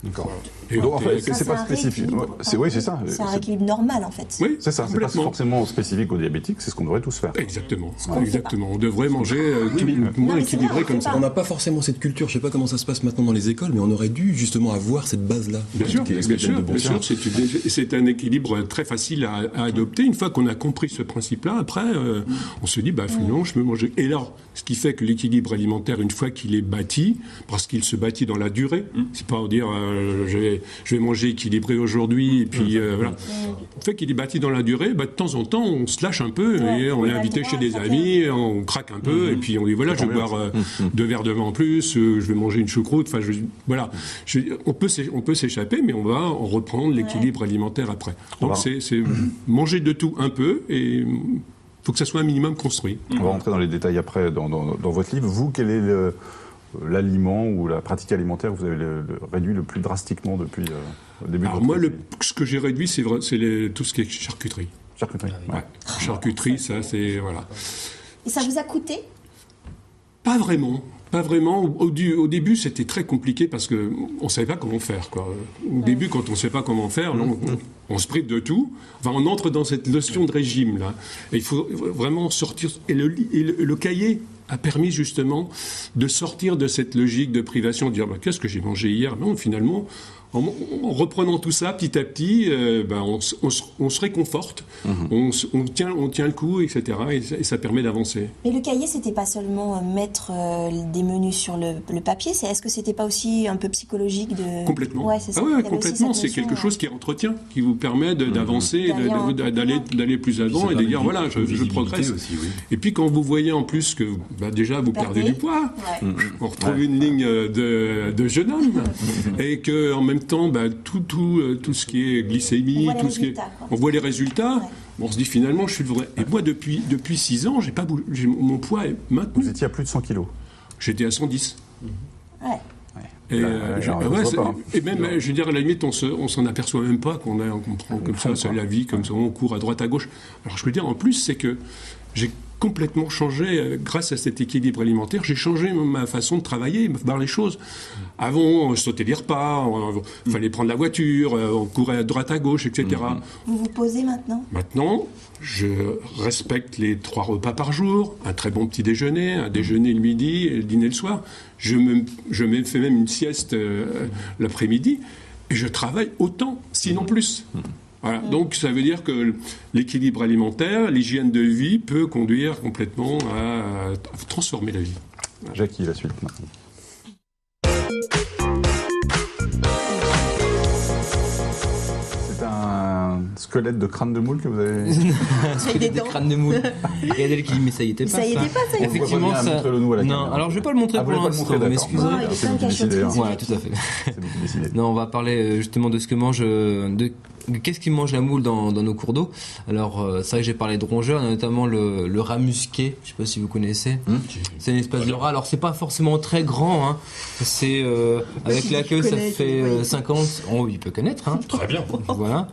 D'accord. Et Donc, en fait, Ça, c'est pas spécifique. Oui, c'est ça. C'est un rééquilibre normal en fait. Oui, C'est ça, c'est pas forcément spécifique aux diabétiques, c'est ce qu'on devrait tous faire. Exactement. qu'on ne fait Exactement. On devrait manger moins Non, mais c'est équilibré vrai, on comme fait ça. pas. On n'a pas forcément cette culture, je sais pas comment ça se passe maintenant dans les écoles, mais on aurait dû justement avoir cette base-là. Bien sûr, qui est bien sûr, de bon bien sûr. sens. C'est un équilibre très facile à adopter. Une fois qu'on a compris ce principe-là, après, on se dit, finalement, je peux manger. Et là, ce qui fait que l'équilibre alimentaire, une fois qu'il est bâti, parce qu'il se bâtit dans la durée, c'est pas dire, je vais manger équilibré aujourd'hui, et puis voilà. Le fait qu'il est bâti dans la durée, de temps en temps, on se lâche un peu, et on est invité chez des amis, on craque un peu, et puis on dit, voilà, je vais boire 2 verres de vin en plus, je vais manger une choucroute, voilà. On peut s'échapper, mais on va reprendre l'équilibre alimentaire après. Donc c'est manger de tout un peu, et il faut que ça soit un minimum construit. On va rentrer dans les détails après dans votre livre. Vous, quel est l'aliment ou la pratique alimentaire que vous avez réduit le plus drastiquement depuis le début de votre Moi, vie? ce que j'ai réduit, c'est tout ce qui est charcuterie. Charcuterie. Ouais. Charcuterie, ça, c'est... Voilà. Et ça vous a coûté? Pas vraiment. Pas vraiment. Au début, c'était très compliqué parce qu'on ne savait pas comment faire, quoi. Au début, quand on ne sait pas comment faire, on se prive de tout. Enfin, on entre dans cette notion de régime, là. Et il faut vraiment sortir... Et le cahier a permis, justement, de sortir de cette logique de privation, de dire, qu'est-ce que j'ai mangé hier? Non, finalement... En reprenant tout ça petit à petit, on se réconforte, on tient le coup, etc. Et ça permet d'avancer. Mais le cahier, c'était pas seulement mettre des menus sur le papier, est-ce que c'était pas aussi un peu psychologique de... Complètement. Ouais, c'est ça. Ah ouais, Il y avait aussi complètement. cette C'est notion, quelque chose qui entretient, qui vous permet d'avancer, d'aller plus avant et de dire, voilà, je progresse. Aussi, oui. Et puis quand vous voyez en plus que déjà vous perdez du poids, on retrouve une ligne de jeune homme, et que en même temps, tout ce qui est glycémie, on voit les résultats. On se dit finalement, je suis le vrai. Et moi, depuis 6 ans, j'ai pas bougé. Mon poids est maintenu. Vous étiez à plus de 100 kilos. J'étais à 110. Ouais. Et, et même, je veux dire, à la limite, on s'en aperçoit même pas qu'on prend comme ça, c'est la vie, comme ça, on court à droite, à gauche. Alors, je veux dire, en plus, c'est que j'ai complètement changé, grâce à cet équilibre alimentaire, j'ai changé ma façon de travailler, de voir les choses. Avant, on sautait les repas, il fallait prendre la voiture, on courait à droite, à gauche, etc. Vous vous posez maintenant? Maintenant, je respecte les 3 repas par jour, un très bon petit déjeuner, un déjeuner le midi et le dîner le soir. Je me fais même une sieste l'après-midi et je travaille autant, sinon plus. Voilà. Donc ça veut dire que l'équilibre alimentaire, l'hygiène de vie peut conduire complètement à transformer la vie. Jackie, la suite maintenant. C'est un squelette de crâne de moule que vous avez... Avec des dents. Crâne de moule. Regardez qui, mais ça y était pas. Ça y était pas, ça y était. Effectivement, Vous ça. montrez-le nous à la Non, caméra. alors je vais pas le montrer Ah, vous pour voulez pas le l'instant, montrer, vous d'accord. m'excuserez. Il y a C'est plein vous de qui décidez, cachotteries. hein. Voilà, tout à fait. C'est vous qui décidez. Non, on va parler justement de ce que mange, de qu'est-ce qui mange la moule dans nos cours d'eau. Alors, c'est vrai que j'ai parlé de rongeurs, notamment le rat musqué. Je sais pas si vous connaissez. C'est une espèce de rat. Alors, c'est pas forcément très grand. Hein. C'est avec la queue, ça fait 50. Oh, il peut connaître. Hein. Très bien. Voilà.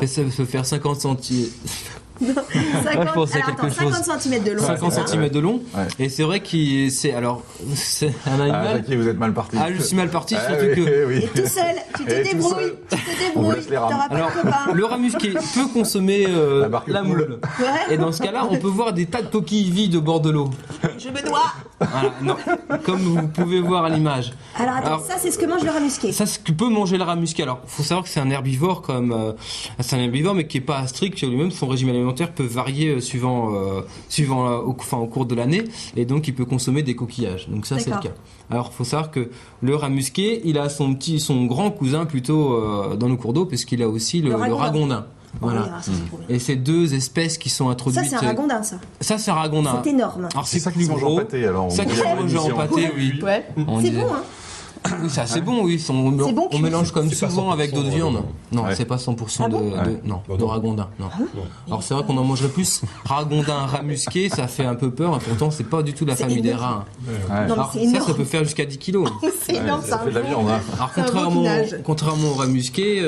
Ça peut faire 50 centimes. 50, je pensais alors, quelque attends, 50 cm de long. 50 cm de long. Ouais. Et c'est vrai qu'il c'est un Ah, animal. Jackie, vous êtes mal parti. Ah, je suis mal parti, Ah, surtout oui, que. oui. Et tout seul, tu te Et tout débrouilles, seul. tu te On vous débrouilles, laisse les rames. t'auras pas Alors, de copain. le rat musqué peut consommer La barque la moule. Ouais. Et dans ce cas-là, on peut voir des tas de coquilles vides au bord de l'eau. Je me dois. Voilà, non, comme vous pouvez voir à l'image. Alors attends, ça c'est ce que mange le rat musqué. Ça, ce que peut manger le rat musqué. Alors, faut savoir que c'est un herbivore c'est un herbivore, mais qui est pas strict sur lui-même. Son régime alimentaire peut varier suivant au cours de l'année, et donc il peut consommer des coquillages. Donc ça, c'est le D'accord. cas. Alors, faut savoir que le rat musqué, il a son grand cousin plutôt dans nos cours d'eau, puisqu'il a aussi le ragondin. Voilà. Oui, ça, c'est trop bien. Et c'est 2 espèces qui sont introduites. Ça c'est un ragondin ça. Ça, c'est un ragondin. C'est énorme. Alors, C'est ça qui plus se mange en gros. pâté, alors. Ça on qui dirait se mange en l'émission. pâté, oui. Ouais. On C'est dirait- bon hein. Oui, c'est assez bon, oui. On bon cuit. mélange comme C'est pas souvent avec 100% d'autres viandes. Non, Ouais. c'est pas 100% Ah bon non, Bah de non. ragondin. Non. Alors c'est vrai qu'on en mangerait plus. Ragondin, rat musqué, ça fait un peu peur. Et pourtant, c'est pas du tout la C'est famille des énorme. rats. Ouais. Non, Alors mais c'est ça énorme. peut faire jusqu'à 10 kilos. C'est énorme Ça ça. fait de la viande, hein. Alors C'est un contrairement bouquinage. au rat musqué,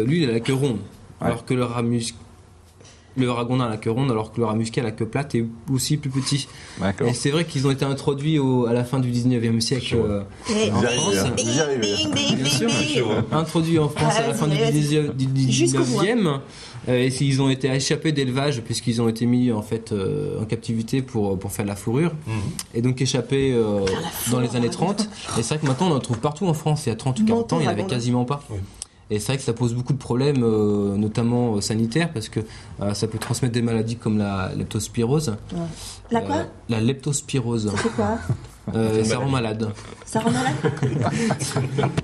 lui, il a la queue ronde. Alors que le rat musqué. le ragondin a la queue ronde, alors que le rat musqué a la queue plate et aussi plus petit. D'accord. Et c'est vrai qu'ils ont été introduits à la fin du 19e siècle en France. Vous y arrivez. Bien sûr, introduits en France à la fin du 19e. Et ils ont été échappés d'élevage puisqu'ils ont été mis en fait en captivité pour faire de la fourrure. Et donc échappés dans les années 30. Et c'est vrai que maintenant on en trouve partout en France. Il y a 30 ou 40 ans, il n'y en avait quasiment pas. Et c'est vrai que ça pose beaucoup de problèmes, notamment sanitaires, parce que ça peut transmettre des maladies comme la leptospirose. La quoi La leptospirose. C'est quoi Ça rend malade. Ça rend malade.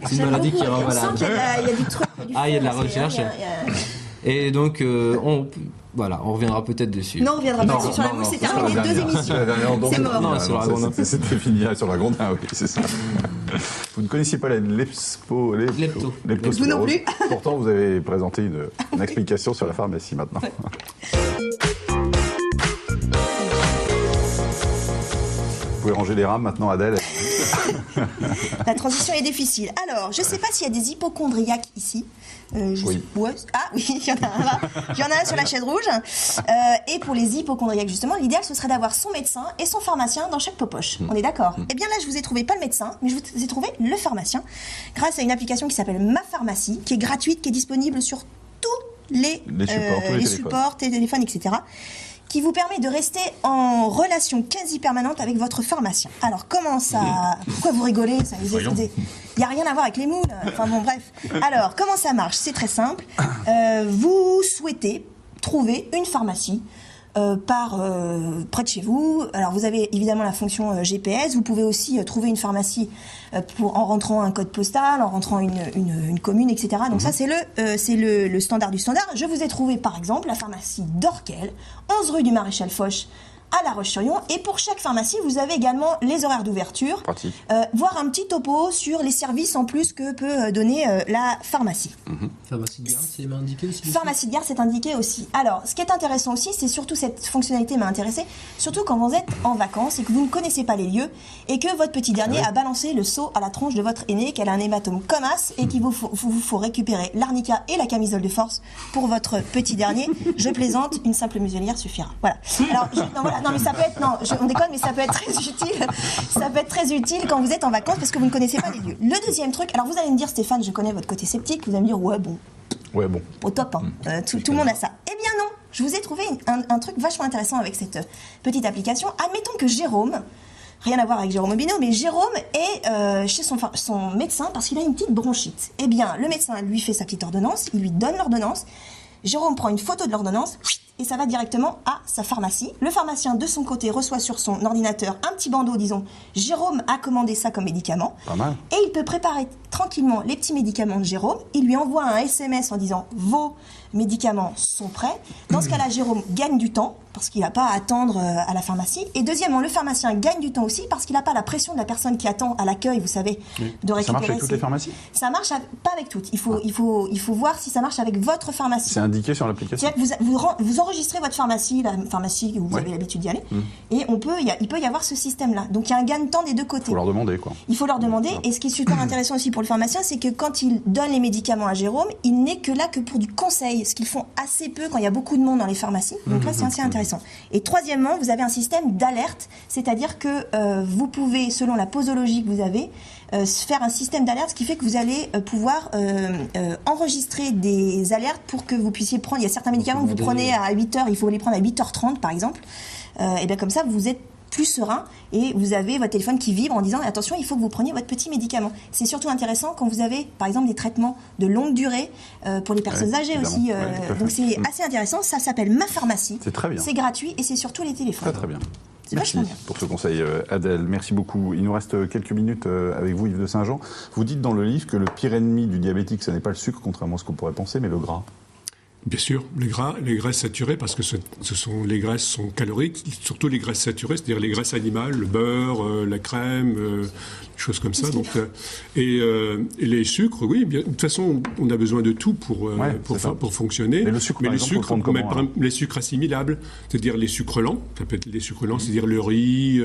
C'est une maladie qui rend malade. Il y a du truc. Il y a de la recherche. Et donc, on reviendra peut-être dessus. Non, on reviendra pas dessus. Sur la mouche, c'est terminé. 2 émissions. C'est mort. Non, sur la Ragondin. C'était fini sur la Ragondin, oui, c'est ça. Vous ne connaissiez pas la leptospirose. Vous non plus. Pourtant, vous avez présenté une explication sur la pharmacie maintenant. Vous pouvez ranger les rames maintenant, Adèle. La transition est difficile. Alors, je ne sais pas s'il y a des hypochondriaques ici. Oui. Ah oui, il y en a un là. Il y en a un sur la chaise rouge. Et pour les hypochondriaques, justement, l'idéal, ce serait d'avoir son médecin et son pharmacien dans chaque poche. On est d'accord? Eh bien là, je vous ai trouvé pas le médecin, mais je vous ai trouvé le pharmacien, grâce à une application qui s'appelle Ma Pharmacie, qui est gratuite, qui est disponible sur tous les supports, téléphones, etc., qui vous permet de rester en relation quasi permanente avec votre pharmacien. Alors, comment ça... Pourquoi vous rigolez? Il n'y a rien à voir avec les moules. Enfin bon, bref. Alors, comment ça marche? C'est très simple. Vous souhaitez trouver une pharmacie près de chez vous. Alors, vous avez évidemment la fonction GPS. Vous pouvez aussi trouver une pharmacie en rentrant un code postal, en rentrant une commune, etc. Donc ça, c'est le standard du standard. Je vous ai trouvé, par exemple, la pharmacie d'Orkel, 11 rue du Maréchal Foch, à La Roche-sur-Yon. Et pour chaque pharmacie, vous avez également les horaires d'ouverture, voire un petit topo sur les services en plus que peut donner la pharmacie. Pharmacie de garde, c'est indiqué aussi. Pharmacie de garde, c'est indiqué aussi. Alors, ce qui est intéressant aussi, c'est surtout cette fonctionnalité m'a intéressé, surtout quand vous êtes en vacances et que vous ne connaissez pas les lieux et que votre petit dernier a balancé le seau à la tronche de votre aîné, qu'elle a un hématome comme as et qu'il vous faut récupérer l'arnica et la camisole de force pour votre petit dernier. Je plaisante, une simple muselière suffira. Voilà. Alors, non, mais ça peut être, on déconne, mais ça peut être très utile. Ça peut être très utile quand vous êtes en vacances parce que vous ne connaissez pas les lieux. Le deuxième truc, alors vous allez me dire, Stéphane, je connais votre côté sceptique, vous allez me dire, ouais, bon. Au top, hein. Tout le monde a ça. Eh bien non, je vous ai trouvé un truc vachement intéressant avec cette petite application. Admettons que Jérôme, rien à voir avec Jérôme Aubineau, mais Jérôme est chez son médecin parce qu'il a une petite bronchite. Eh bien, le médecin lui fait sa petite ordonnance, il lui donne l'ordonnance. Jérôme prend une photo de l'ordonnance et ça va directement à sa pharmacie. Le pharmacien, de son côté, reçoit sur son ordinateur un petit bandeau disons « Jérôme a commandé ça comme médicament ». Pas mal. Et il peut préparer tranquillement les petits médicaments de Jérôme. Il lui envoie un SMS en disant « Vos médicaments sont prêts ». Dans ce cas-là, Jérôme gagne du temps parce qu'il n'a pas à attendre à la pharmacie. Et deuxièmement, le pharmacien gagne du temps aussi parce qu'il n'a pas la pression de la personne qui attend à l'accueil, vous savez, de récupérer. Ça marche avec toutes les pharmacies? Ça marche pas avec toutes. Il faut voir si ça marche avec votre pharmacie. C'est indiqué sur l'application? Vous enregistrez votre pharmacie, la pharmacie où vous avez l'habitude d'y aller, et il peut y avoir ce système-là. Donc il y a un gain de temps des deux côtés. Il faut leur demander, quoi. Il faut leur demander. Et ce qui est super intéressant aussi pour le pharmacien, c'est que quand il donne les médicaments à Jérôme, il n'est que là que pour du conseil, ce qu'ils font assez peu quand il y a beaucoup de monde dans les pharmacies. Donc là, c'est assez intéressant. Et troisièmement, vous avez un système d'alerte, c'est-à-dire que vous pouvez, selon la posologie que vous avez, faire un système d'alerte, ce qui fait que vous allez pouvoir enregistrer des alertes pour que vous puissiez prendre. Il y a certains médicaments que vous prenez à 8h, il faut les prendre à 8h30 par exemple. Et bien comme ça, vous êtes plus serein et vous avez votre téléphone qui vibre en disant attention, il faut que vous preniez votre petit médicament. C'est surtout intéressant quand vous avez par exemple des traitements de longue durée pour les personnes âgées aussi. Donc c'est assez intéressant. Ça s'appelle Ma Pharmacie. C'est très bien. C'est gratuit et c'est sur tous les téléphones. Très bien. C'est Merci pour ce conseil, Adèle. Merci beaucoup. Il nous reste quelques minutes avec vous, Yves de Saint-Jean. Vous dites dans le livre que le pire ennemi du diabétique, ce n'est pas le sucre, contrairement à ce qu'on pourrait penser, mais le gras. Bien sûr, les graisses saturées, parce que les graisses sont caloriques, surtout les graisses saturées, c'est-à-dire les graisses animales, le beurre, la crème, des choses comme ça. Donc, et les sucres, oui, bien, de toute façon, on a besoin de tout pour fonctionner. Mais le sucre, les sucres assimilables, c'est-à-dire les sucres lents, ça peut être les sucres lents, c'est-à-dire le riz,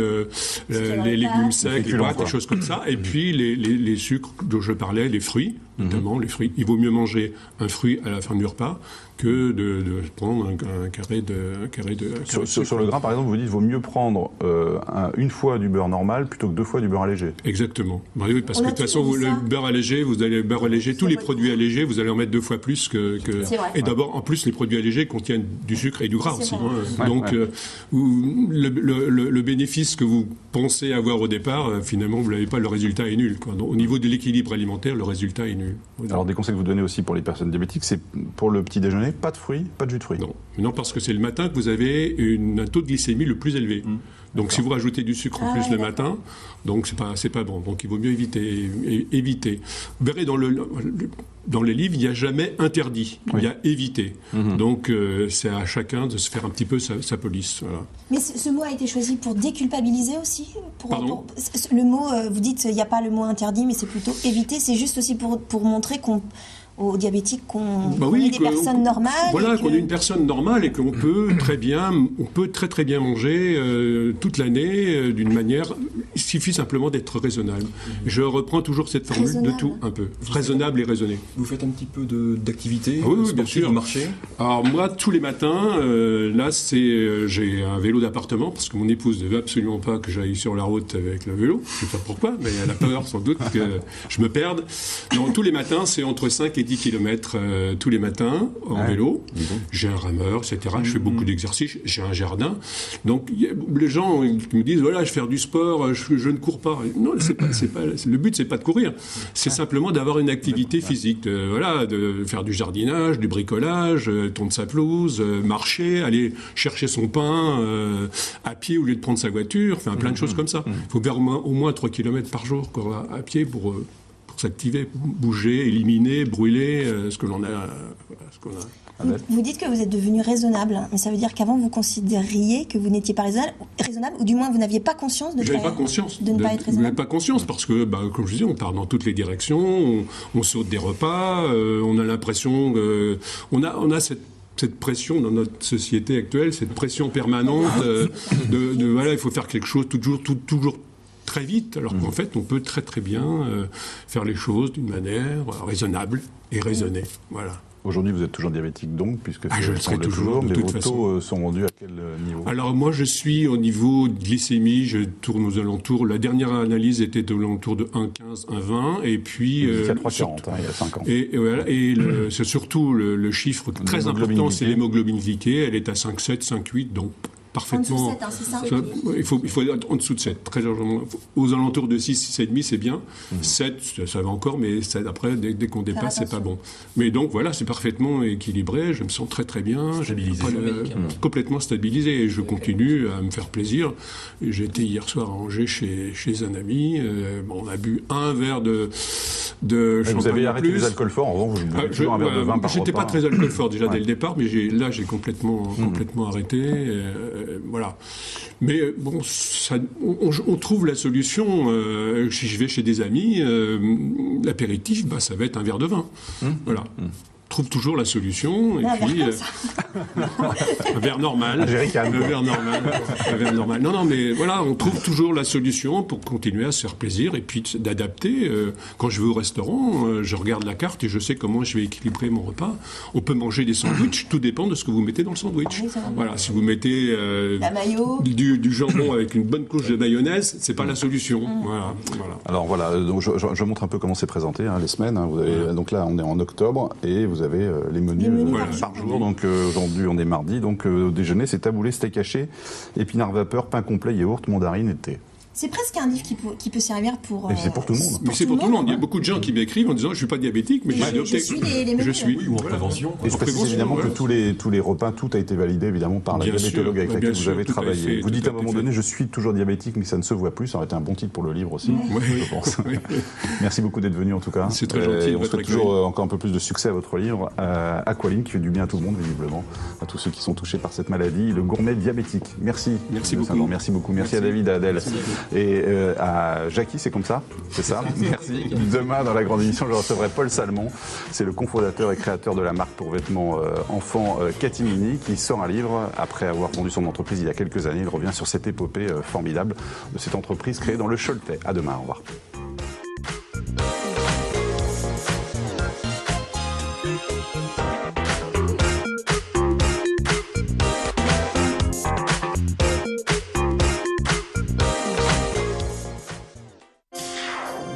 les légumes secs, les pâtes, des choses comme ça. Et puis les sucres dont je parlais, les fruits. notamment les fruits. Il vaut mieux manger un fruit à la fin du repas que de prendre un carré de Sur le grain, par exemple, vous dites qu'il vaut mieux prendre une fois du beurre normal plutôt que 2 fois du beurre allégé. Exactement. Oui, parce que de toute façon, le beurre allégé, tous les produits allégés, vous allez en mettre 2 fois plus que... Et d'abord, en plus, les produits allégés contiennent du sucre et du gras aussi. Donc, le bénéfice que vous pensez avoir au départ, finalement, vous l'avez pas, le résultat est nul. Donc, au niveau de l'équilibre alimentaire, le résultat est nul. Alors, des conseils que vous donnez aussi pour les personnes diabétiques, c'est pour le petit déjeuner, pas de fruits, pas de jus de fruits. Non, parce que c'est le matin que vous avez un taux de glycémie le plus élevé. Donc si vous rajoutez du sucre en plus le matin, donc c'est pas bon. Donc il vaut mieux éviter. Vous verrez dans les livres, il n'y a jamais interdit, il y a évité. Donc c'est à chacun de se faire un petit peu sa police. Voilà. Mais ce mot a été choisi pour déculpabiliser aussi. Le mot, vous dites, il n'y a pas le mot interdit, mais c'est plutôt éviter. C'est juste aussi pour montrer aux diabétiques qu'on est des personnes normales. Voilà, qu'on est une personne normale et qu'on peut très bien manger toute l'année d'une manière. Il suffit simplement d'être raisonnable. Je reprends toujours cette formule de tout un peu. Raisonnable et raisonné. Vous faites un petit peu d'activité oui, bien sûr. Vous marchez? Alors moi, tous les matins, là, j'ai un vélo d'appartement parce que mon épouse ne veut absolument pas que j'aille sur la route avec le vélo. Je ne sais pas pourquoi, mais elle a peur sans doute que je me perde. Donc tous les matins, c'est entre 5 et 10 km tous les matins en vélo. J'ai un rameur, etc. Je fais beaucoup d'exercices. J'ai un jardin. Donc les gens qui me disent voilà, je vais faire du sport, je ne cours pas. Non, le but, c'est pas de courir. C'est simplement d'avoir une activité physique. De faire du jardinage, du bricolage, tondre sa pelouse, marcher, aller chercher son pain à pied au lieu de prendre sa voiture. Enfin, plein de choses comme ça. Il faut faire au moins 3 km par jour à pied pour s'activer, bouger, éliminer, brûler ce que l'on a. Vous dites que vous êtes devenu raisonnable, mais ça veut dire qu'avant vous considériez que vous n'étiez pas raisonnable, ou du moins vous n'aviez pas conscience de ne pas être raisonnable. Je n'avais pas conscience parce que, comme je disais, on part dans toutes les directions, on saute des repas, on a l'impression, on a cette pression dans notre société actuelle, cette pression permanente voilà, il faut faire quelque chose toujours très vite, alors qu'en fait, on peut très très bien faire les choses d'une manière raisonnable et raisonnée. Voilà. Aujourd'hui, vous êtes toujours diabétique donc, puisque je le serai toujours, mais vos taux sont rendus à quel niveau? Alors moi, je suis au niveau de glycémie, je tourne aux alentours, la dernière analyse était aux alentours de 1,15, 1,20, et puis... il y a 3,40, il y a 5 ans. Et voilà, c'est surtout le chiffre très important, c'est l'hémoglobine glyquée, elle est à 5,7, 5,8, donc... parfaitement. En dessous de 7, c'est ça? Il faut être en dessous de 7. Très largement. Aux alentours de 6, 6,5, c'est bien. 7, ça va encore, mais 7, après, dès qu'on dépasse, c'est pas bon. Mais donc, voilà, c'est parfaitement équilibré. Je me sens très, très bien. Complètement stabilisé. Et je continue à me faire plaisir. J'ai été hier soir à Angers chez un ami. On a bu un verre de champagne. Vous avez arrêté les alcools forts. En revanche, vous buvez toujours un verre de vin par repas. J'étais pas très alcool fort déjà dès le départ, mais là, j'ai complètement arrêté. Voilà. Mais bon, on trouve la solution. Si je vais chez des amis, l'apéritif, ça va être un verre de vin. Voilà. Trouve toujours la solution et puis un verre normal. Un verre normal. Non, mais voilà, on trouve toujours la solution pour continuer à se faire plaisir et puis d'adapter. Quand je vais au restaurant, je regarde la carte et je sais comment je vais équilibrer mon repas. On peut manger des sandwichs, tout dépend de ce que vous mettez dans le sandwich. Voilà, si vous mettez du jambon avec une bonne couche de mayonnaise, c'est pas la solution. Voilà. Alors voilà, donc je montre un peu comment c'est présenté les semaines. Vous avez, donc là, on est en octobre et vous avez les menus par jour. Donc aujourd'hui, on est mardi. Donc au déjeuner, c'est taboulé, steak haché, épinards vapeur, pain complet, yaourt, mandarine et thé. C'est presque un livre qui peut servir pour... c'est pour tout le monde. Mais c'est pour tout le monde. Il y a beaucoup de gens qui m'écrivent en disant « je ne suis pas diabétique, mais j'ai adopté. » Je suis les menus. Je suis, ou en prévention. Et je précise évidemment que tous les repas, tout a été validé évidemment par la diabétologue avec laquelle vous avez travaillé. Vous dites à un moment donné « je suis toujours diabétique, mais ça ne se voit plus ». Ça aurait été un bon titre pour le livre aussi, je pense. Merci beaucoup d'être venu en tout cas. C'est très gentil. On souhaite toujours encore un peu plus de succès à votre livre, Aqualine, qui fait du bien à tout le monde visiblement, à tous ceux qui sont touchés par cette maladie, le gourmet diabétique. Merci. Merci beaucoup. Merci beaucoup. Merci à David, à Adèle. Et à Jackie, c'est comme ça? C'est ça? Merci. Demain, dans la grande émission, je recevrai Paul Salmon. C'est le cofondateur et créateur de la marque pour vêtements enfants Catimini, qui sort un livre. Après avoir vendu son entreprise il y a quelques années, il revient sur cette épopée formidable de cette entreprise créée dans le Choletais. À demain, au revoir.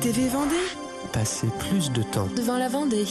TV Vendée. Passer plus de temps Devant la Vendée.